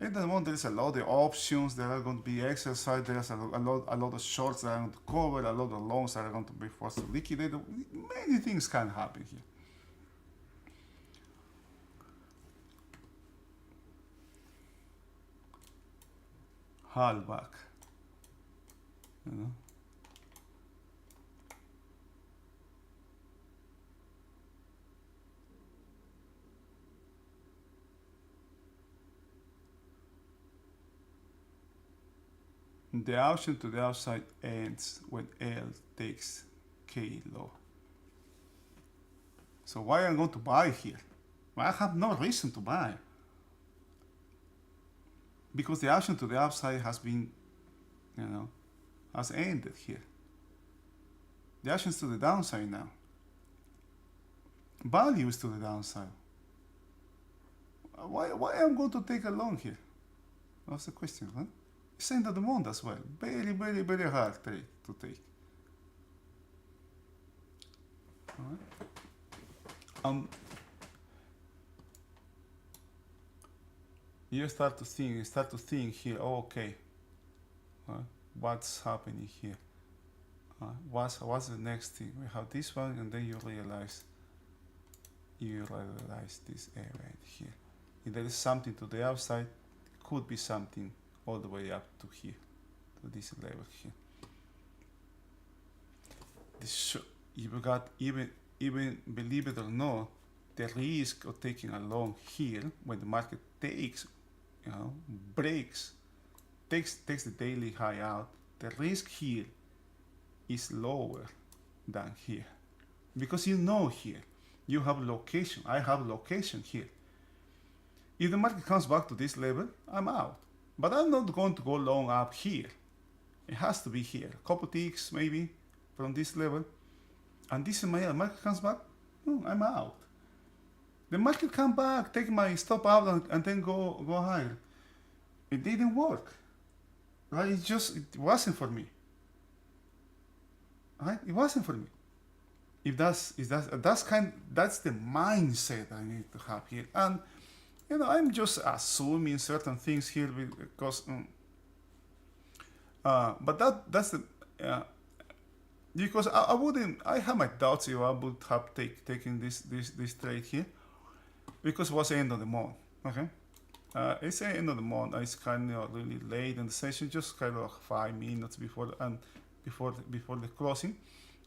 End of the month, there's a lot of options that are going to be exercised. There's a lot of shorts that are going to cover, a lot of longs that are going to be forced to liquidate. Many things can happen here. Halbach, The option to the outside ends when L takes K low. So why am I going to buy here? Well, I have no reason to buy. Because the option to the upside has been, has ended here. The options to the downside now. Value is to the downside. Why am I going to take a long here? That's the question, huh? It's end of the month as well. Very, very, very hard trade to take. All right. You start to think here, okay, what's happening here? What's the next thing? We have this one, and then you realize this area here. If there is something to the outside, it could be something all the way up to here, to this level here. You got even believe it or not, the risk of taking a long here when the market takes, breaks, takes the daily high out, the risk here is lower than here. Because here, you have location, I have location here. If the market comes back to this level, I'm out. But I'm not going to go long up here. It has to be here. A couple ticks maybe from this level. And this is my market comes back. I'm out. The market come back, take my stop out and then go higher. It didn't work. Right? It wasn't for me. Right? It wasn't for me. That's the mindset I need to have here. And I'm just assuming certain things here because but that's the because I wouldn't. I have my doubts if I would have taken this trade here, because it was the end of the month. Okay, it's the end of the month. It's kind of really late in the session, just kind of 5 minutes before before the closing,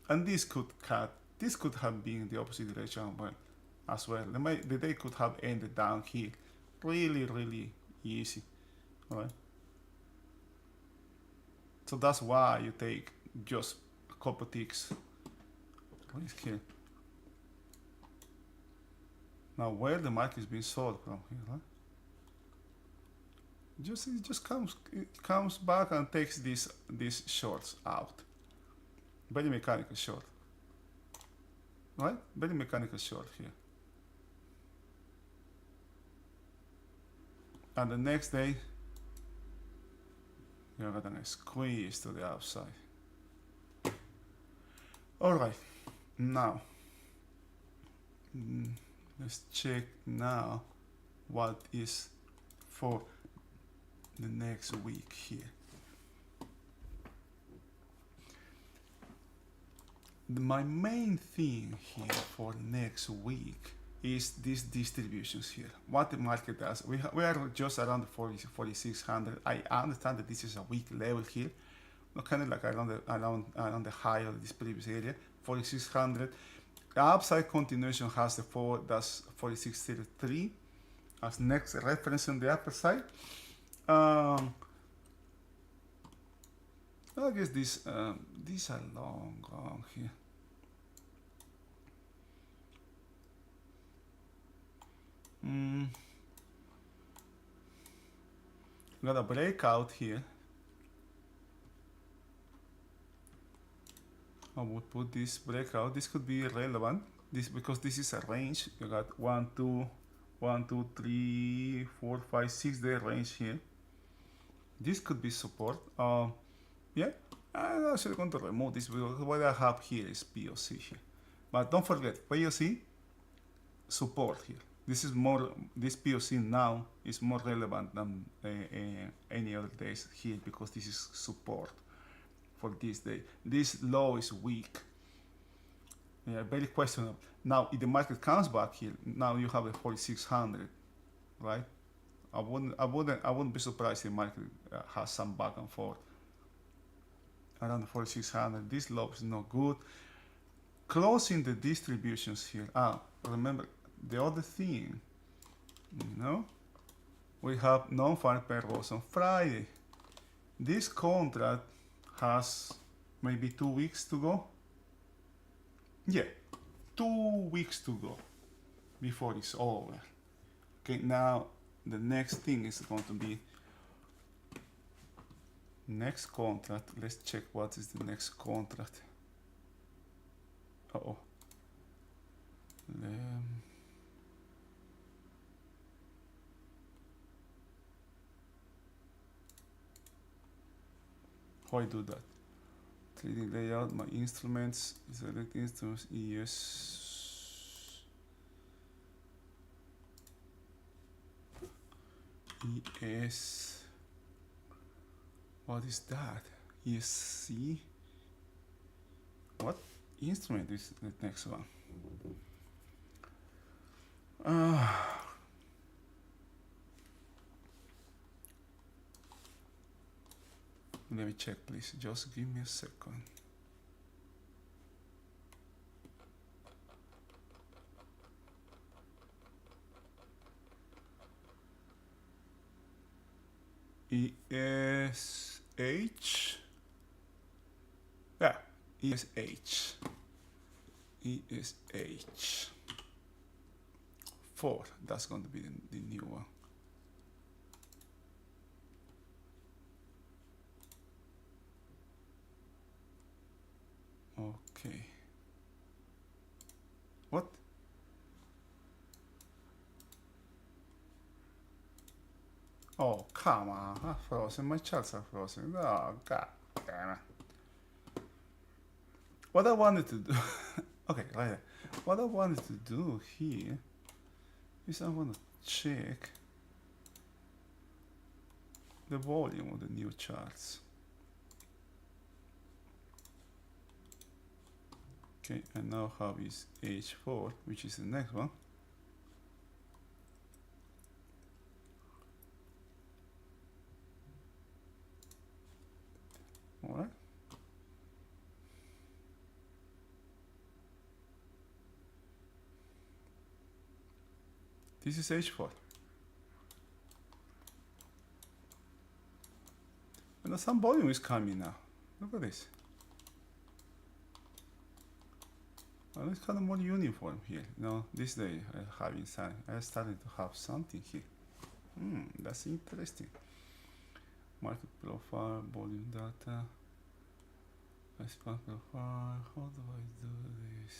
and this could have been the opposite direction as well. The day could have ended down here, really easy. All right. So that's why you take just a couple ticks. What is here? Now where the market is being sold from here, huh? It just comes back and takes these shorts out. Very mechanical short. Right? Very mechanical short here. And the next day you're gonna squeeze to the upside. Alright, now let's check now what is for the next week here. My main thing here for next week is these distributions here. What the market does. We are just around the 4,600. I understand that this is a weak level here, kind of like around the high of this previous area, 4,600. The upside continuation has that's 4,633 as next reference on the upper side. I guess these are long here. Got a breakout here. I would put this breakout. This could be relevant. Because this is a range. You got 1, 2, 3, 4, 5, 6 day range here. This could be support. Yeah, I'm actually going to remove this because what I have here is POC here. But don't forget, POC support here. This POC now is more relevant than any other days here because this is support for this day. This low is weak. Yeah, very questionable. Now, if the market comes back here, now you have a 4,600, right? I wouldn't be surprised if the market has some back and forth around the 4,600. This low is not good. Closing the distributions here. Remember the other thing, we have non-farm payrolls on Friday. This contract has maybe 2 weeks to go. Yeah, 2 weeks to go before it's over. Okay, now the next thing is going to be next contract. Let's check what is the next contract. How I do that? Trading layout, my instruments, select instruments, ES, what is that? ESC, what instrument is the next one? Let me check, please. Just give me a second. ESH. Yeah, ESH. ESH. 4. That's going to be the new one. Okay. What? Oh, come on. I'm frozen. My charts are frozen. Oh, god damn it. What I wanted to do... okay, right there. What I wanted to do here is I want to check the volume of the new charts. Okay, and now have is H4, which is the next one. All right. This is H4. And some volume is coming now. Look at this. Well, it's kind of more uniform here. You know, this day I started to have something here. That's interesting. Market profile, volume data, span profile. How do I do this?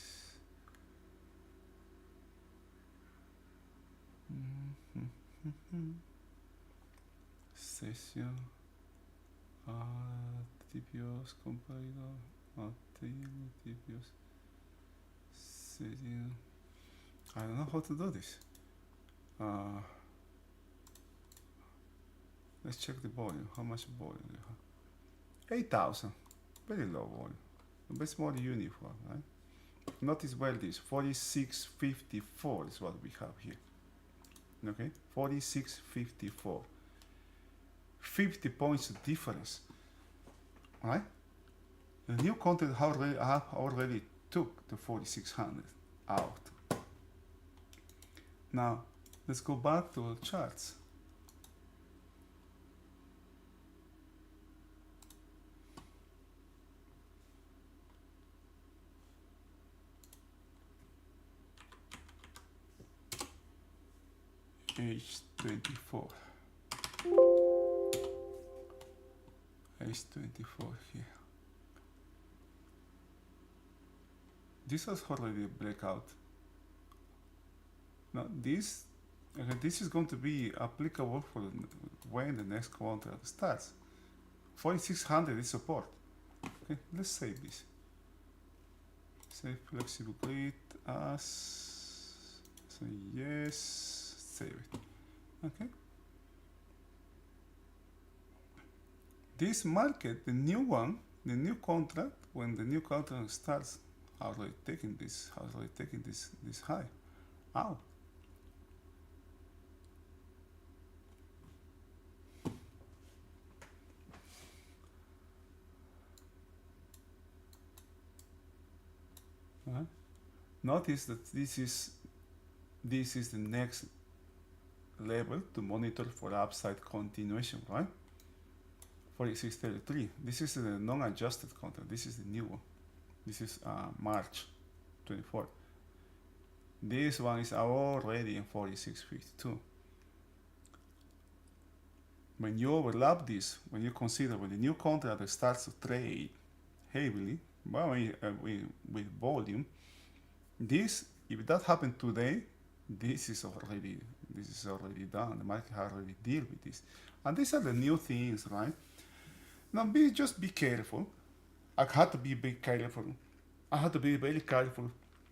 Session, TPOs, comparator, TPOs, session. I don't know how to do this. Let's check the volume. How much volume do you have? 8,000. Very low volume. But it's more uniform, right? Notice well this. 4654 is what we have here. Okay? 4654. 50 points difference. Right? The new content already took the 4600 out. Now, let's go back to the charts. H24. H24 here. This was already a breakout. Now this is going to be applicable for when the next contract starts. 4600 is support. Okay, let's save this. Save flexible grid as. Say yes. Save it. Okay. This market, the new one, the new contract, when the new contract starts, already taking this high out. Notice that this is the next level to monitor for upside continuation, right? 4633. This is the non-adjusted contract. This is the new one. This is March 24. This one is already in 4652. When you overlap this, when you consider when the new contract starts to trade heavily, with volume, this, if that happened today, this is already done. The market already deal with this, and these are the new things, right? Now, just be careful. I had to be careful. I had to be very careful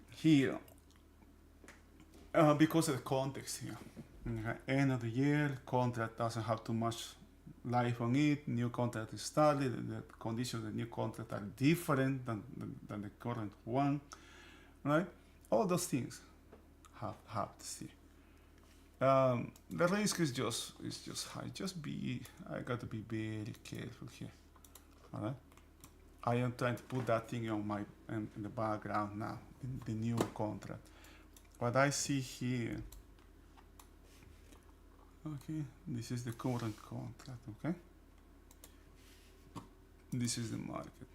here because of the context here. End of the year, contract doesn't have too much life on it. New contract is started. The conditions of the new contract are different than the current one, right? All those things have to see. The risk is just high. I got to be very careful here. All right. I am trying to put that thing on in the background now, in the new contract. What I see here. Okay, this is the current contract. Okay. This is the market.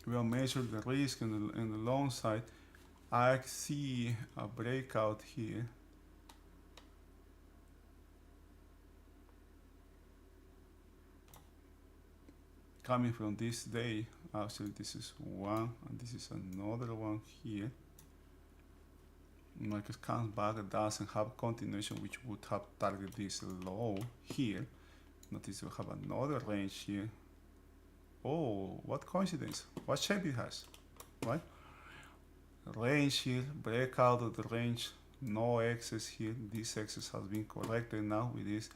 We will measure the risk in the long side. I see a breakout here. coming from this day. Actually, this is one, and this is another one here. Market comes back, doesn't have continuation, which would have target this low here. Notice we have another range here. Oh, what coincidence! What shape it has, right? Range here, breakout of the range, no excess here. This excess has been corrected now with this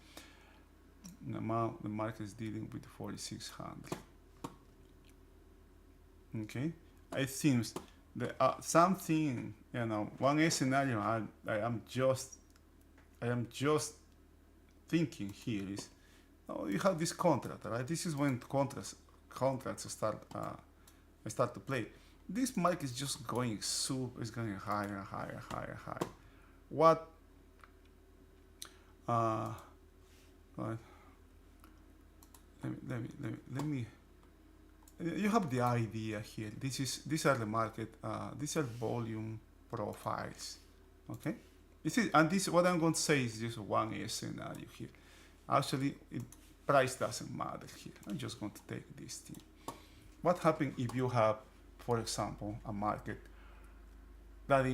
amount. The market is dealing with 4,600. Okay, it seems that something, one scenario I am just thinking here is, you have this contract, right? This is when contracts start to play. This market is just going it's going higher, higher, higher, higher. What? Right. Let me. You have the idea here. These are the market. These are volume profiles. Okay. This what I'm going to say is just one scenario here. Actually, price doesn't matter here. I'm just going to take this thing. What happens if you have, for example, a market that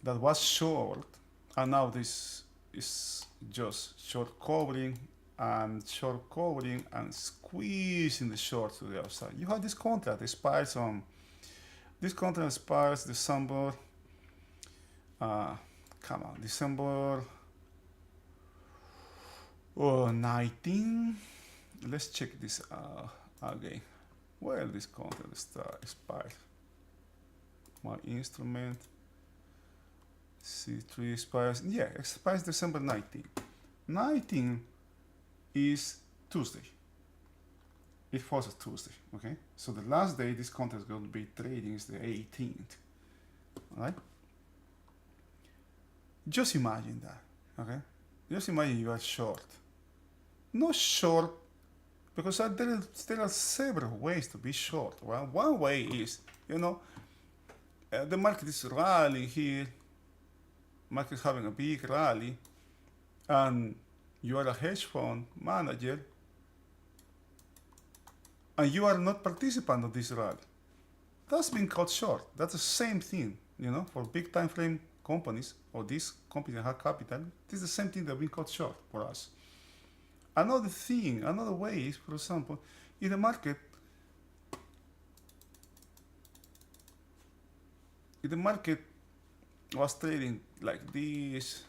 was short, and now this is just short covering and squeezing the short to the outside? You have this contract expires on this contract expires December. December 19. Let's check this again. Where this contract expires? My instrument C3 expires. Yeah, expires December 19. 19 is Tuesday. It falls as Tuesday. Okay, so the last day this contract is going to be trading is the 18th. All right. Just imagine that. Okay. Just imagine you are short. Not short, because there are several ways to be short. Well, one way is, the market is rallying here, market is having a big rally, and you are a hedge fund manager, and you are not participant of this rally. That's being caught short. That's the same thing, for big time frame companies, or these companies that have capital. This is the same thing that being caught short for us. Another way is, for example, in the market, was trading like this,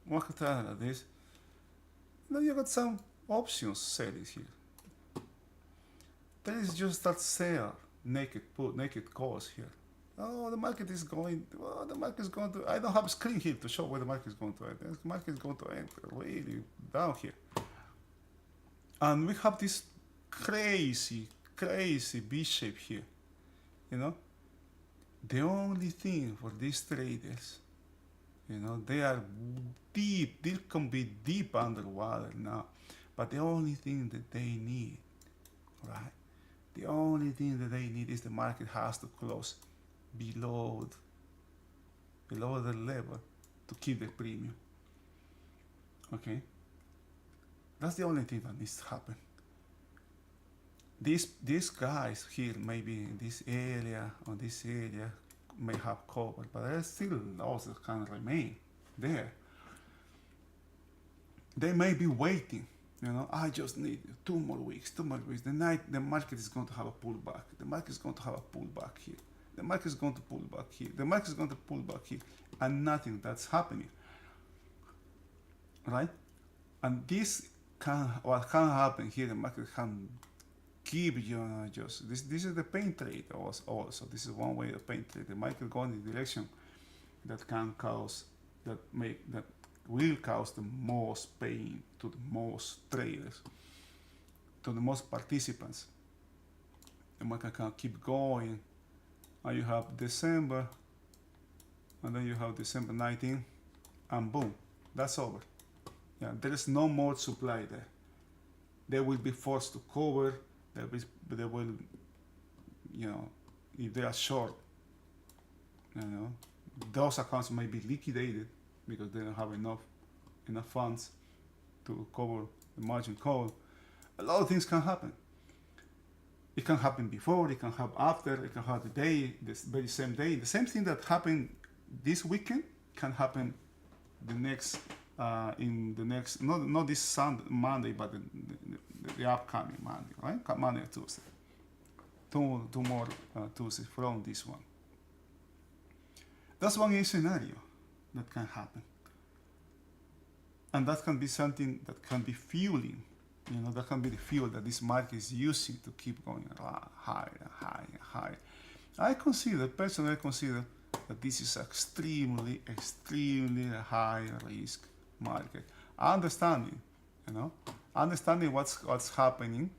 market like this, then you got some options selling here. Then it's just start sell naked calls here. Oh, the market is going. Well, the market is going to. I don't have a screen here to show where the market is going to end. The market is going to end really down here, and we have this crazy B shape here. The only thing for these traders, they are deep. They can be deep underwater now, but the only thing that they need, right? The only thing that they need is the market has to close below the level to keep the premium. Okay, that's the only thing that needs to happen. These guys here, maybe in this area or this area, may have covered, but there's still lots that can remain there. They may be waiting. I just need 2 more weeks. The market is going to have a pullback. The market is going to have a pullback here. The market is going to pull back here. The market is going to pull back here, and nothing that's happening, right? And what can happen here? The market can give just this. This is the pain trade also. This is one way of pain trade. The market going in the direction that will cause the most pain to the most traders, to the most participants. The market can keep going. And you have December, and then you have December 19, and boom, that's over. Yeah, there is no more supply there. They will be forced to cover. They will, if they are short, those accounts may be liquidated because they don't have enough funds to cover the margin call. A lot of things can happen. It can happen before, it can happen after, it can happen the day, this very same day. The same thing that happened this weekend can happen the next, in the next, not this Sunday, Monday, but the upcoming Monday, right? Monday or Tuesday. Two more Tuesdays from this one. That's one scenario that can happen. And that can be something that can be fueling. That can be the fuel that this market is using to keep going higher and higher and higher. Personally consider that this is extremely, extremely high risk market. Understanding what's happening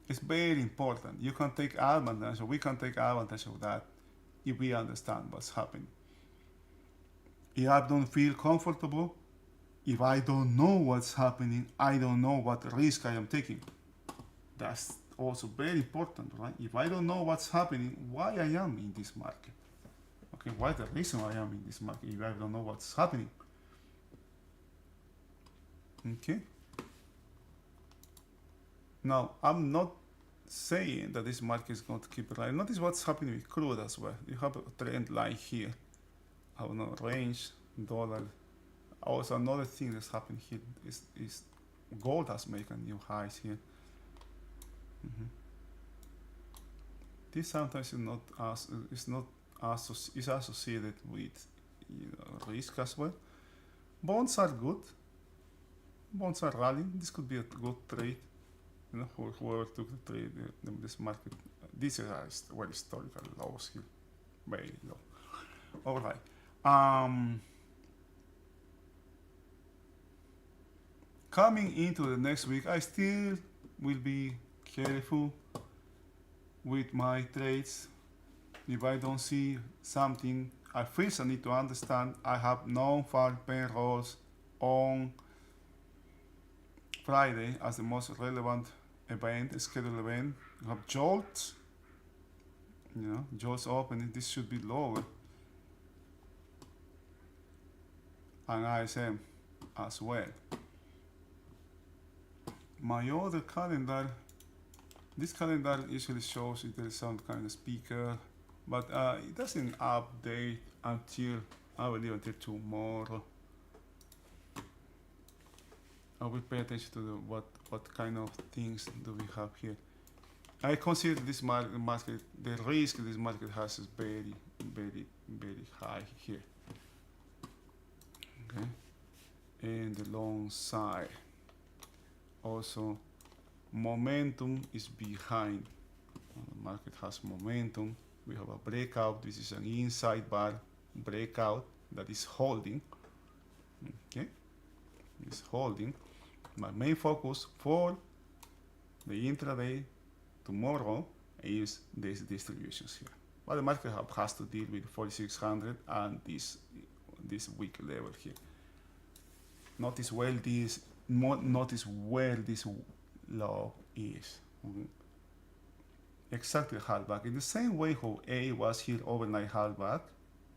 is very important. You can take advantage, or we can take advantage of that if we understand what's happening. If I don't feel comfortable, if I don't know what's happening, I don't know what risk I am taking. That's also very important, right? If I don't know what's happening, why I am in this market? Okay, what's the reason I am in this market if I don't know what's happening? Okay. Now, I'm not saying that this market is going to keep rising. Notice what's happening with crude as well. You have a trend line here. I don't know, range, dollar. Also, another thing that's happening here is gold has made a new highs here. This sometimes is associated with risk as well. Bonds are good. Bonds are rallying. This could be a good trade. For whoever took the trade in this market. These are very historical lows here, very low. All right. Coming into the next week, I still will be careful with my trades. If I don't see something, I first need to understand I have non-farm payrolls on Friday as the most relevant event, scheduled event. You have JOLTS. JOLTS opening. This should be lower. And ISM as well. My other calendar, this calendar usually shows if there is some kind of speaker, but it doesn't update until, I believe, until tomorrow. I will pay attention to what kind of things do we have here. I consider this market, the risk this market has is very, very, very high here. Okay, and the long side. Also, momentum is behind. The market has momentum. We have a breakout. This is an inside bar breakout that is holding. Okay, it's holding. My main focus for the intraday tomorrow is these distributions here. But the market has to deal with 4,600 and this weak level here. Notice where this low is. Exactly halfback. In the same way how A was here overnight halfback.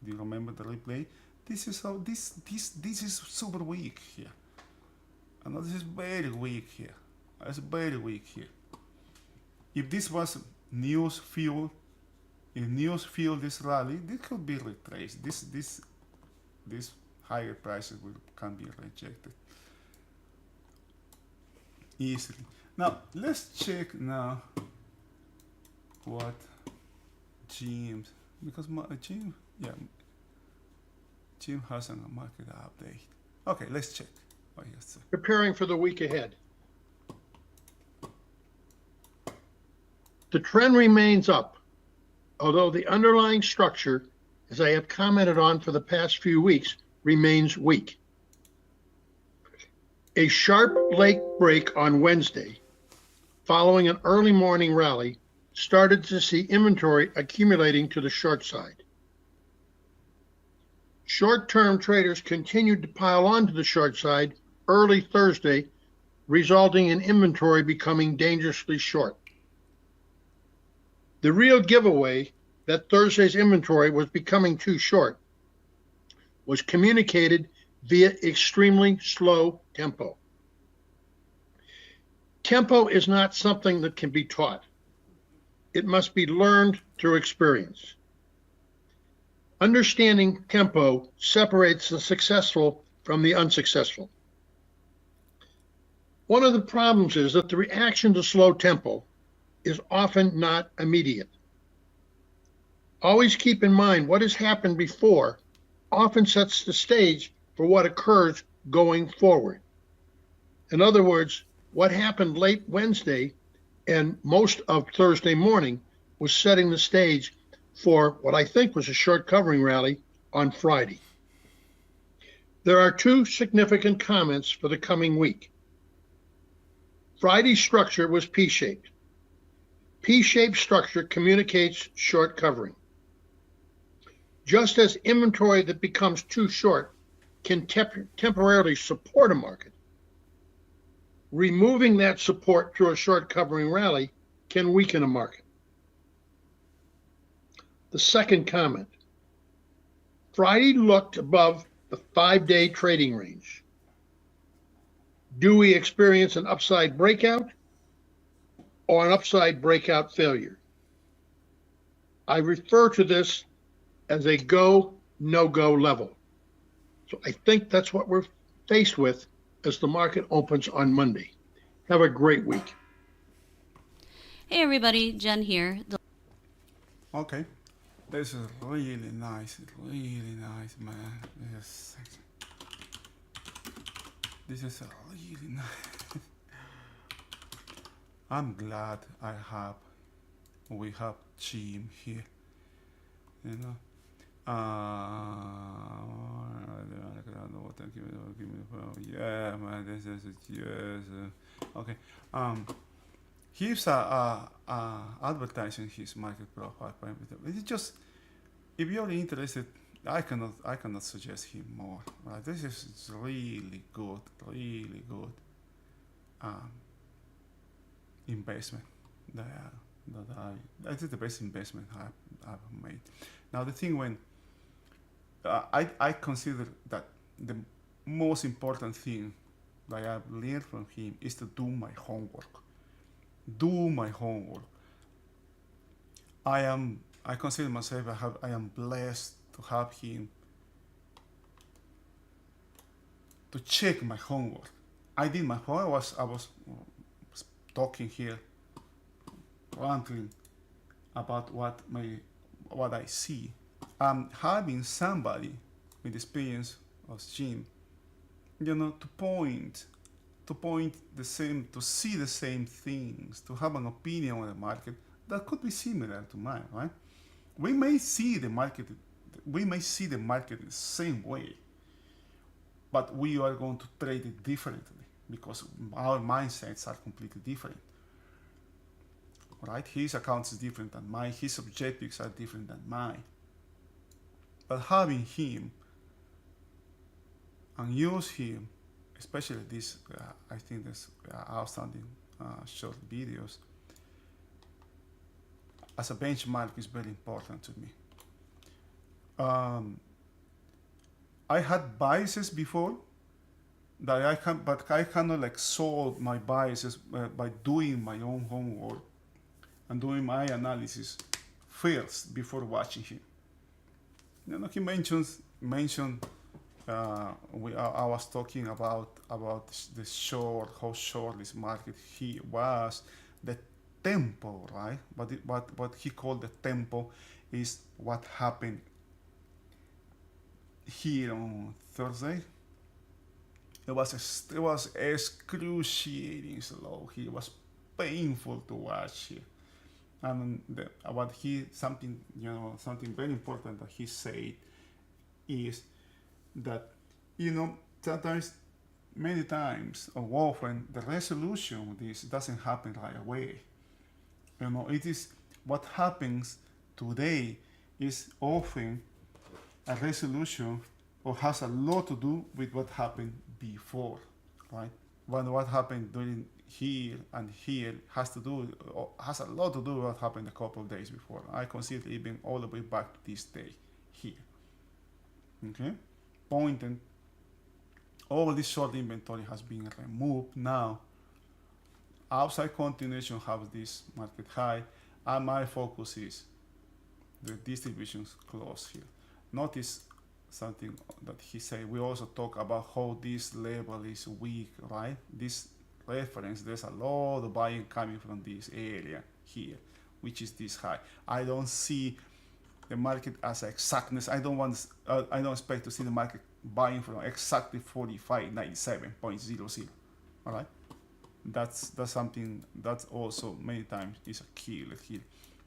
Do you remember the replay? This is how this is super weak here. And this is very weak here. It's very weak here. If this was news fuel, if news fueled this rally, this could be retraced. This higher prices can be rejected easily. Now let's check now what Jim, because Jim has a market update. Okay, let's check. Oh, yes, preparing for the week ahead. The trend remains up, although the underlying structure, as I have commented on for the past few weeks, remains weak. A sharp late break on Wednesday, following an early morning rally, started to see inventory accumulating to the short side. Short-term traders continued to pile onto the short side early Thursday, resulting in inventory becoming dangerously short. The real giveaway that Thursday's inventory was becoming too short was communicated via extremely slow tempo. Tempo is not something that can be taught. it must be learned through experience. Understanding tempo separates the successful from the unsuccessful. One of the problems is that the reaction to slow tempo is often not immediate. Always keep in mind what has happened before often sets the stage for what occurs going forward. In other words, what happened late Wednesday and most of Thursday morning was setting the stage for what I think was a short covering rally on Friday. There are two significant comments for the coming week. Friday's structure was P-shaped. P-shaped structure communicates short covering. Just as inventory that becomes too short can temporarily support a market, removing that support through a short covering rally can weaken a market. The second comment, Friday looked above the 5-day trading range. Do we experience an upside breakout or an upside breakout failure? I refer to this as a go, no-go level. So I think that's what we're faced with as the market opens on Monday. Have a great week. Hey everybody, Jen here. Okay. This is really nice, man. This is really nice. I'm glad we have Jim here. You know. Yeah, man. This is yes. Okay. He's advertising his market profile. It's just, if you're interested, I cannot suggest him more. Right? This is really good investment that is the best investment I've made. Now the thing when I consider that the most important thing that I've learned from him is to do my homework. I consider myself I am blessed to have him to check my homework. I did my homework. I was talking here, ranting about what I see. Having somebody with experience of Jim, to point the same, to see the same things, to have an opinion on the market that could be similar to mine, right? We may see the market the same way, but we are going to trade it differently because our mindsets are completely different, right? His account is different than mine. His objectives are different than mine. But having him and use him, especially this, I think this outstanding short videos, as a benchmark is very important to me. I had biases before that I cannot solve my biases by doing my own homework and doing my analysis first before watching him. He mentioned I was talking about the short, how short this market he was, the tempo, right? What he called the tempo is what happened here on Thursday. It was excruciating slow. It was painful to watch here. And something very important that he said is that sometimes, many times or often, the resolution of this doesn't happen right away. It is what happens today is often a resolution or has a lot to do with what happened before, right? What happened during here and here has a lot to do with what happened a couple of days before. I consider even all the way back to this day here. Okay, pointing. All this short inventory has been removed now. Outside continuation has this market high, And my focus is the distributions close here. Notice something that he said. We also talk about how this level is weak, right? This reference, there's a lot of buying coming from this area here, which is this high. I don't see the market as exactness. I don't expect to see the market buying from exactly 45.97.00. All right, that's something that's also many times is a killer here.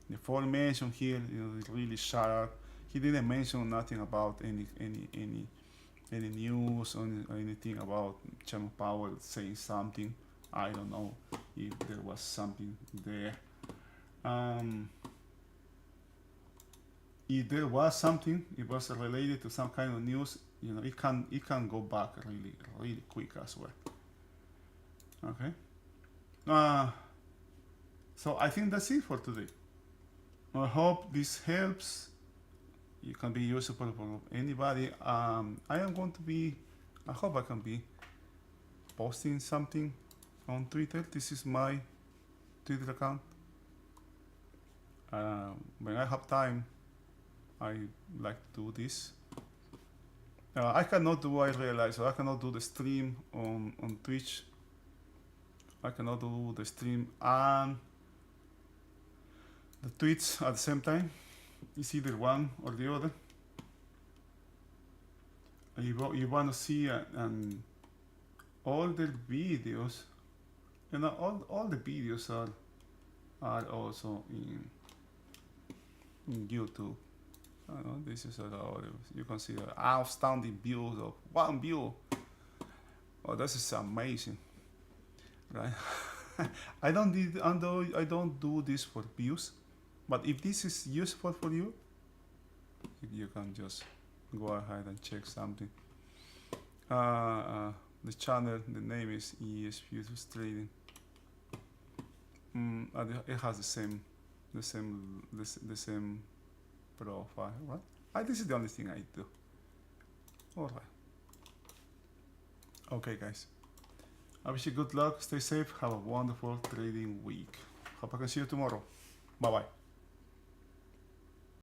The formation here is really sharp. He didn't mention nothing about any news or anything about Chairman Powell saying something. I don't know if there was something there. If there was something, it was related to some kind of news. You know, it can go back really quick as well. Okay. So I think that's it for today. I hope this helps. It can be useful for anybody. I hope I can be posting something on Twitter. This is my Twitter account. When I have time, I like to do this. I cannot do the stream on Twitch. I cannot do the stream and the tweets at the same time. It's either one or the other. You want to see all the videos, you know, all the videos are also in YouTube. This is you can see the outstanding views of 1 view. Oh, this is amazing, right? I don't do this for views, but if this is useful for you, you can just go ahead and check something. The channel, the name is ES Futures Trading. And it has the same profile, right? This is the only thing I do. All right. Okay, guys. I wish you good luck. Stay safe. Have a wonderful trading week. Hope I can see you tomorrow. Bye bye.